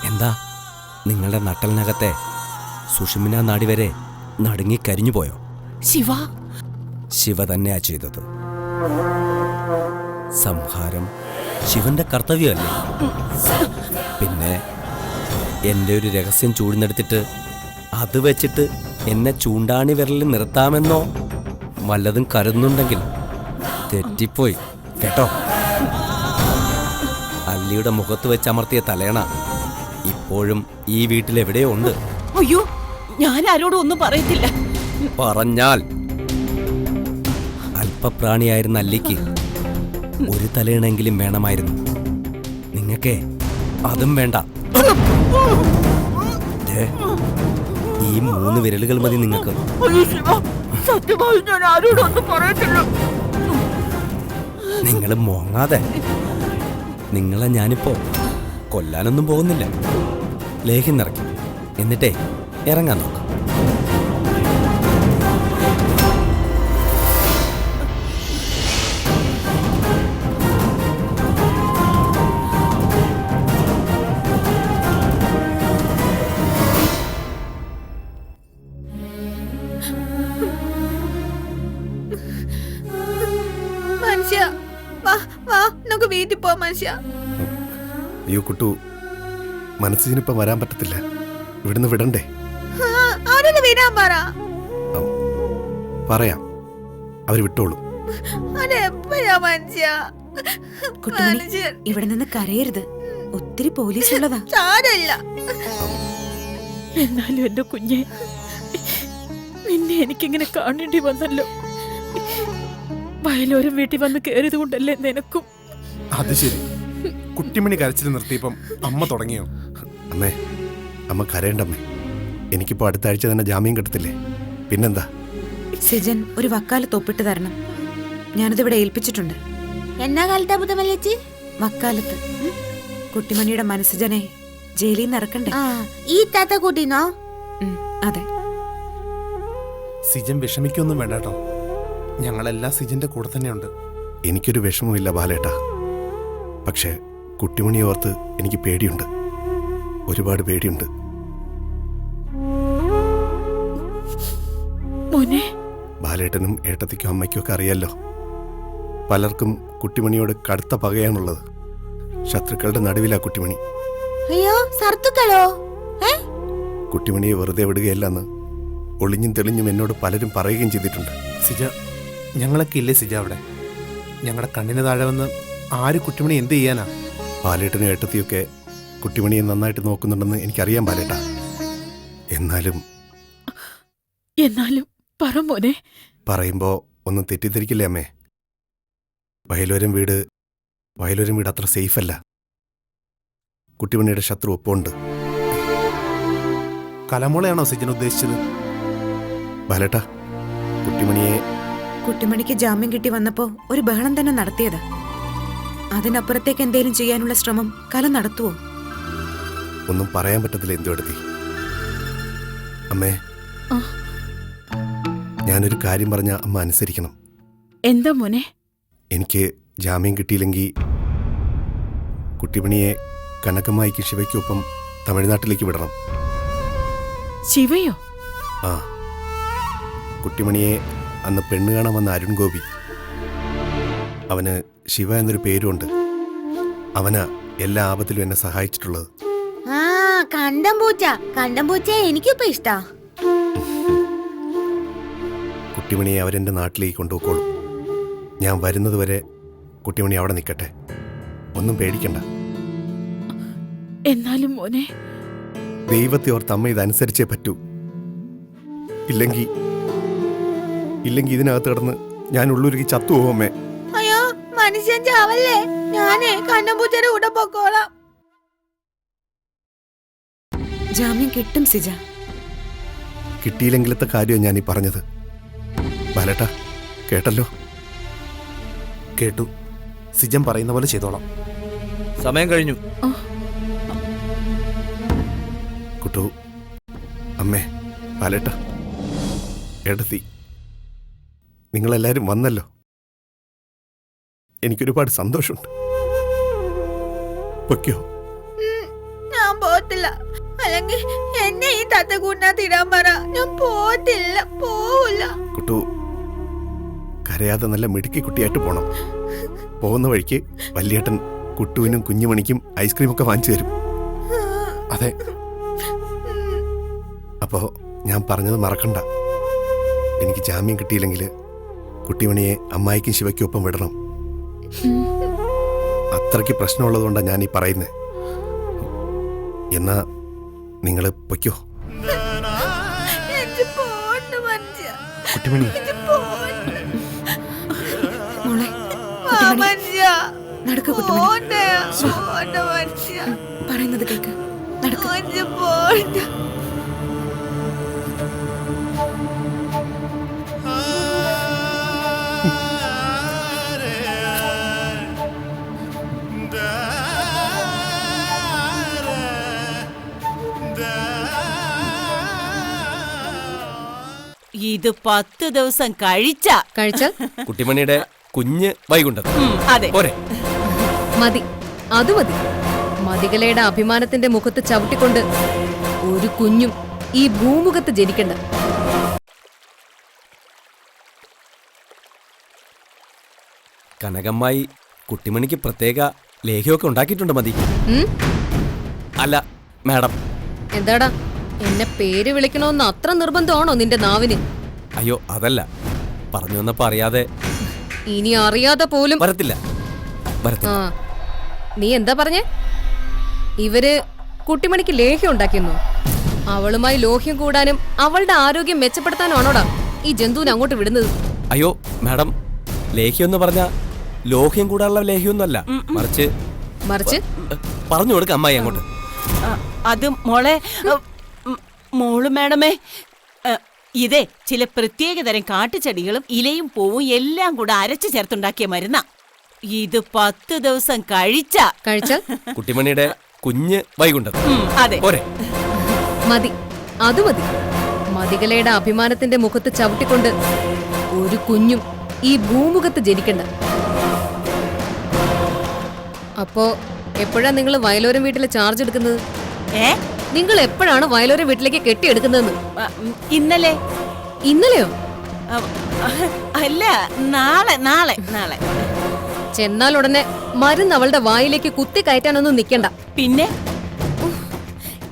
എന്താ, നിങ്ങളുടെ നട്ടലിനകത്തെ സുഷുമ്ന നാടി വരെ നടുങ്ങി കരിഞ്ഞു പോയോ? ശിവ തന്നെയാ ചെയ്തത്. സംഹാരം ശിവന്റെ കർത്തവ്യമല്ലേ? പിന്നെ എന്റെ ഒരു രഹസ്യം ചൂഴ്ന്നെടുത്തിട്ട് അത് വെച്ചിട്ട് എന്നെ ചൂണ്ടാണി വിരലിൽ നിർത്താമെന്നോ വല്ലതും കരുതുന്നുണ്ടെങ്കിൽ തെറ്റിപ്പോയി കേട്ടോ. അല്ലിയുടെ മുഖത്ത് വെച്ച് അമർത്തിയ തലേണ ഇപ്പോഴും ഈ വീട്ടിലെവിടെയോ ഉണ്ട്. അയ്യോ, ഞാൻ ആരോടും ഒന്നും പറയത്തില്ല. പറഞ്ഞാൽ അല്പപ്രാണിയായിരുന്ന അല്ലിക്ക് ഒരു തലേണെങ്കിലും വേണമായിരുന്നു. നിങ്ങൾക്കേ അതും വേണ്ട. ഈ 3 വിരലുകൾ മതി നിങ്ങൾക്ക്. നിങ്ങൾ മോങ്ങാതെ. നിങ്ങളെ ഞാനിപ്പോ കൊല്ലാനൊന്നും പോകുന്നില്ല. ലേഹ്യം നിറയ്ക്കും, എന്നിട്ടേ ഇറങ്ങാൻ നോക്കാം. മനുഷ്യ. അയ്യോ കുട്ടു, മനസ്സിനിപ്പം വരാൻ പറ്റത്തില്ല. ഇവിടുന്ന് വിടണ്ടേ? അവരോട് വിടാൻ പറ. പറയാം, അവർ വിട്ടോളൂ. അതെപ്പോഴാ മനുഷ്യ? കുട്ടിമണി, ഇവിടെ നിന്ന് കരയരുത്. ഒത്തിരി പോലീസ് ഉള്ളതാ. സാരമില്ല. എന്നാലും എന്റെ കുഞ്ഞെ, നിന്നെ എനിക്കിങ്ങനെ കാണേണ്ടി വന്നല്ലോ. വയലോരം വീട്ടിൽ വന്ന് കയറിയത് കൊണ്ടല്ലേ നിനക്കും. അത് ശരി. കുട്ടിമണി കരച്ചിൽ നിർത്തിയപ്പം അമ്മ തുടങ്ങിയോ? അമ്മേ, അമ്മ കരയണ്ടമ്മേ. എനിക്കിപ്പോ അടുത്ത ആഴ്ച തന്നെ ജാമ്യം കിട്ടത്തില്ലേ? പിന്നെന്താ? സിജൻ ഒരു വക്കാലത്ത് ഒപ്പിട്ട് തരണം. ഞാനതിവിടെ ഏൽപ്പിച്ചിട്ടുണ്ട്. എന്നാ കാലത്താ പുത്തമല്ലേച്ചി? വക്കാലത്ത്. കുട്ടിമണിയുടെ മനസ്സുജനെ ജയിലിൽ നിന്ന് ഇറക്കണ്ടേ? ഈ താത്ത കൂട്ടിനോ? അതെ. സിജൻ വിഷമിക്കൊന്നും വേണ്ട കേട്ടോ. ഞങ്ങളെല്ലാം സിജന്റെ കൂടെ തന്നെയുണ്ട്. എനിക്കൊരു വിഷമമില്ല ബാലേട്ടാ. പക്ഷേ കുട്ടിമണിയെ ഓർത്ത് എനിക്ക് പേടിയുണ്ട്, ഒരുപാട് പേടിയുണ്ട്. ബാലേട്ടനും ഏട്ടത്തിക്കും അമ്മയ്ക്കും ഒക്കെ അറിയാലോ, പലർക്കും കുട്ടിമണിയോട് കടുത്ത പകയാണുള്ളത്. ശത്രുക്കളുടെ നടുവിലാ കുട്ടിമണി. അയ്യോ, സർത്തുക്കളോ? കുട്ടിമണിയെ വെറുതെ വിടുകയല്ലെന്ന് ഒളിഞ്ഞും തെളിഞ്ഞും എന്നോട് പലരും പറയുകയും ചെയ്തിട്ടുണ്ട്. സിജ, ഞങ്ങളൊക്കെ ഇല്ലേ സിജ അവിടെ? ഞങ്ങളുടെ കണ്ണിന് താഴെ വന്ന് ആര് കുട്ടിമണി എന്ത് ചെയ്യാനാ? ബാലേട്ടനും ഏട്ടത്തിയൊക്കെ കുട്ടിമണിയെ നന്നായിട്ട് നോക്കുന്നുണ്ടെന്ന് എനിക്കറിയാം ബാലേട്ടാ. എന്നാലും പറ മോനെ. പറയുമ്പോ ഒന്നും തെറ്റിദ്ധരിക്കില്ലേ അമ്മേ? വയലോരം വീട് അത്ര സേഫ് അല്ല. കുട്ടിമണിയുടെ ശത്രു ഒപ്പമുണ്ട്. കലമോളയാണോ സിജൻ ഉദ്ദേശിച്ചത്? ബാലേട്ടാ, കുട്ടിമണിക്ക് ജാമ്യം കിട്ടി വന്നപ്പോ ഒരു ബഹളം തന്നെ നടത്തിയതാ. അതിനപ്പുറത്തേക്ക് എന്തേലും ചെയ്യാനുള്ള ശ്രമം കല നടത്തുവോ? ഒന്നും പറയാൻ പറ്റത്തില്ല എന്തു എടുത്തി. അമ്മേ, ഞാനൊരു കാര്യം പറഞ്ഞ അമ്മ അനുസരിക്കണം. എന്താ മോനെ? എനിക്ക് ജാമ്യം കിട്ടിയില്ലെങ്കിൽ കുട്ടിമണിയെ കനകമായിക്ക് ശിവയ്ക്കൊപ്പം തമിഴ്നാട്ടിലേക്ക് വിടണം. ശിവയോ? ആ, കുട്ടിമണിയെ അന്ന് പെണ്ണ് കാണാൻ വന്ന അരുൺ ഗോപി, അവന് ശിവ എന്നൊരു പേരുണ്ട്. അവനാ എല്ലാ ആപത്തിലും എന്നെ സഹായിച്ചിട്ടുള്ളത്. കണ്ടംപൂച്ച എനിക്കിപ്പോ ഇഷ്ടാ. കുട്ടിമണിയെ അവരെന്റെ നാട്ടിലേക്ക് കൊണ്ടുപോയിക്കോളും. ഞാൻ വരുന്നതുവരെ കുട്ടിമണി അവിടെ നിൽക്കട്ടെ. ഒന്നും പേടിക്കണ്ട. എന്നാലും മോനെ, ദൈവത്തെ ഓർത്ത് അമ്മ ഇതനുസരിച്ചേ പറ്റൂ. ഇല്ലെങ്കിൽ ഇതിനകത്ത് കിടന്ന് ഞാൻ ഉള്ളൂരുക്കി ചത്തുപോകും അമ്മേ. അയ്യോ, മനുഷ്യൻ ചാവല്ലേ? ഞാനേ കണ്ടംപൂച്ചയുടെ കൂടെ പൊക്കോളാം. ജാമ്യം കിട്ടും സിജ. കിട്ടിയില്ലെങ്കിലത്തെ കാര്യം ഞാനീ പറഞ്ഞത്. ബാലേട്ടാ, കേട്ടല്ലോ? കേട്ടു. സിജൻ പറയുന്ന പോലെ ചെയ്തോളാം. സമയം കഴിഞ്ഞു. കുട്ടു, അമ്മേ, ബാലേട്ടാ, എടത്തി, നിങ്ങളെല്ലാരും വന്നല്ലോ. എനിക്കൊരുപാട് സന്തോഷമുണ്ട്. പൊയ്ക്കോ. ഞാൻ പോത്തില്ല. അല്ലെങ്കിൽ എന്നെ ഈ തത്ത കൂട്ടിനകത്ത് ഇടാൻ പറ. ഞാൻ പോത്തില്ല, പോവില്ല. കുട്ടു, കരയാതെ നല്ല മിടുക്കി കുട്ടിയായിട്ട് പോണം. പോകുന്ന വഴിക്ക് വല്യേട്ടൻ കുട്ടുവിനും കുഞ്ഞുമണിക്കും ഐസ്ക്രീമൊക്കെ വാങ്ങിച്ചു തരും. അതെ. അപ്പോ ഞാൻ പറഞ്ഞത് മറക്കണ്ട. എനിക്ക് ജാമ്യം കിട്ടിയില്ലെങ്കിൽ കുട്ടിമണിയെ അമ്മായിക്കും ശിവയ്ക്കും ഒപ്പം വിടണം. അത്രയ്ക്ക് പ്രശ്നമുള്ളതുകൊണ്ടാണ് ഞാൻ ഈ പറയുന്നത്. എന്നാ നിങ്ങൾ പൊയ്ക്കോ. കുട്ടിമണി, നടക്കൂ കുട്ടിമണി. പറയുന്നത് കേക്ക്. ഇത് 10 ദിവസം കഴിച്ചാൽ കുട്ടിമണിയുടെ കുഞ്ഞ് വൈകുണ്ഠം. അതെ, മതി, അത് മതി. മതികലയുടെ അഭിമാനത്തിന്റെ മുഖത്ത് ചവിട്ടിക്കൊണ്ട് ഒരു കുഞ്ഞും ഈ ഭൂമുഖത്ത് ജനിക്കണ്ട. കനകമ്മായി കുട്ടിമണിക്ക് പ്രത്യേക ലേഹ്യമൊക്കെ ഉണ്ടാക്കിയിട്ടുണ്ട് മതി. ഉം? അല്ല മാഡം. എന്താടാ എന്നെ പേര് വിളിക്കണമെന്ന് അത്ര നിർബന്ധമാണോ നിന്റെ നാവിന്? അയ്യോ അതല്ല, പറഞ്ഞു വന്നപ്പോ അറിയാതെ. ഇനി അറിയാതെ പോലും വരത്തില്ല. ആ നീ എന്താ പറഞ്ഞേ? ഇവര് കുട്ടിമണിക്ക് ലേഹ്യം ഉണ്ടാക്കിയെന്നു. അവളുമായി ലോഹ്യം കൂടാനും അവളുടെ ആരോഗ്യം മെച്ചപ്പെടുത്താനാണോടാ ഈ ജന്തുവിനെ അങ്ങോട്ട് വിടുന്നത്? അയ്യോ മാഡം, ലേഹ്യം എന്ന് പറഞ്ഞ ലോഹ്യം കൂടാനുള്ള ലേഹ്യമൊന്നുമല്ല, മറിച്ച് മറിച്ച് പറഞ്ഞു കൊടുക്ക അമ്മായി അങ്ങോട്ട്. അത് മോളെ മോള് മാഡമേ, ഇതേ ചില പ്രത്യേകതരം കാട്ടുചെടികളും ഇലയും പൂവും എല്ലാം കൂടെ അരച്ചു ചേർത്തുണ്ടാക്കിയ മരുന്നാ. ഇത് 10 ദിവസം കഴിച്ചാൽ കുട്ടിമണിയുടെ കുഞ്ഞ് വൈകുണ്ടത്. അതെ പോരെ? മതി, അത് മതി. മതികലയുടെ അഭിമാനത്തിന്റെ മുഖത്ത് ചവിട്ടിക്കൊണ്ട് ഒരു കുഞ്ഞും ഈ ഭൂമുഖത്ത് ജനിക്കണ്ട. അപ്പോ എപ്പോഴാ നിങ്ങൾ വയലോരം വീട്ടിലെ ചാർജ് എടുക്കുന്നത്? നിങ്ങൾ എപ്പോഴാണ് വയലോരം വീട്ടിലേക്ക് കെട്ടിയെടുക്കുന്നതെന്ന്? ഇന്നലെ. ഇന്നലെയോ? അല്ല, നാളെ നാളെ നാളെ. ചെന്നാൽ ഉടനെ മരുന്ന് അവളുടെ വായിലേക്ക് കുത്തി കയറ്റാനൊന്നും നിക്കണ്ട. പിന്നെ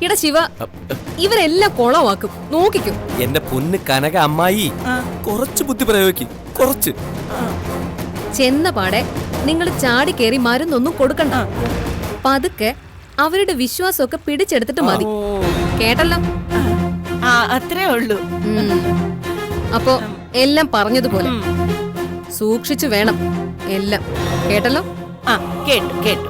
ഇട ശിവ, ഇവരെല്ലാം കൊളവാക്കും, നോക്കിക്കും. എന്റെ പൊന്ന് കനക അമ്മായി, കുറച്ച് ബുദ്ധി പ്രയോഗിക്കും, കുറച്ച്. ചെന്ന പാടെ നിങ്ങൾ ചാടി കയറി മരുന്നൊന്നും കൊടുക്കണ്ട. പതുക്കെ അവരുടെ വിശ്വാസമൊക്കെ പിടിച്ചെടുത്തിട്ട് മതി. കേട്ടല്ലോ? അത്രേ ഉള്ളൂ. അപ്പോ എല്ലാം പറഞ്ഞതുപോലെ സൂക്ഷിച്ചു വേണം എല്ലാം. കേട്ടല്ലോ? കേട്ടു കേട്ടു.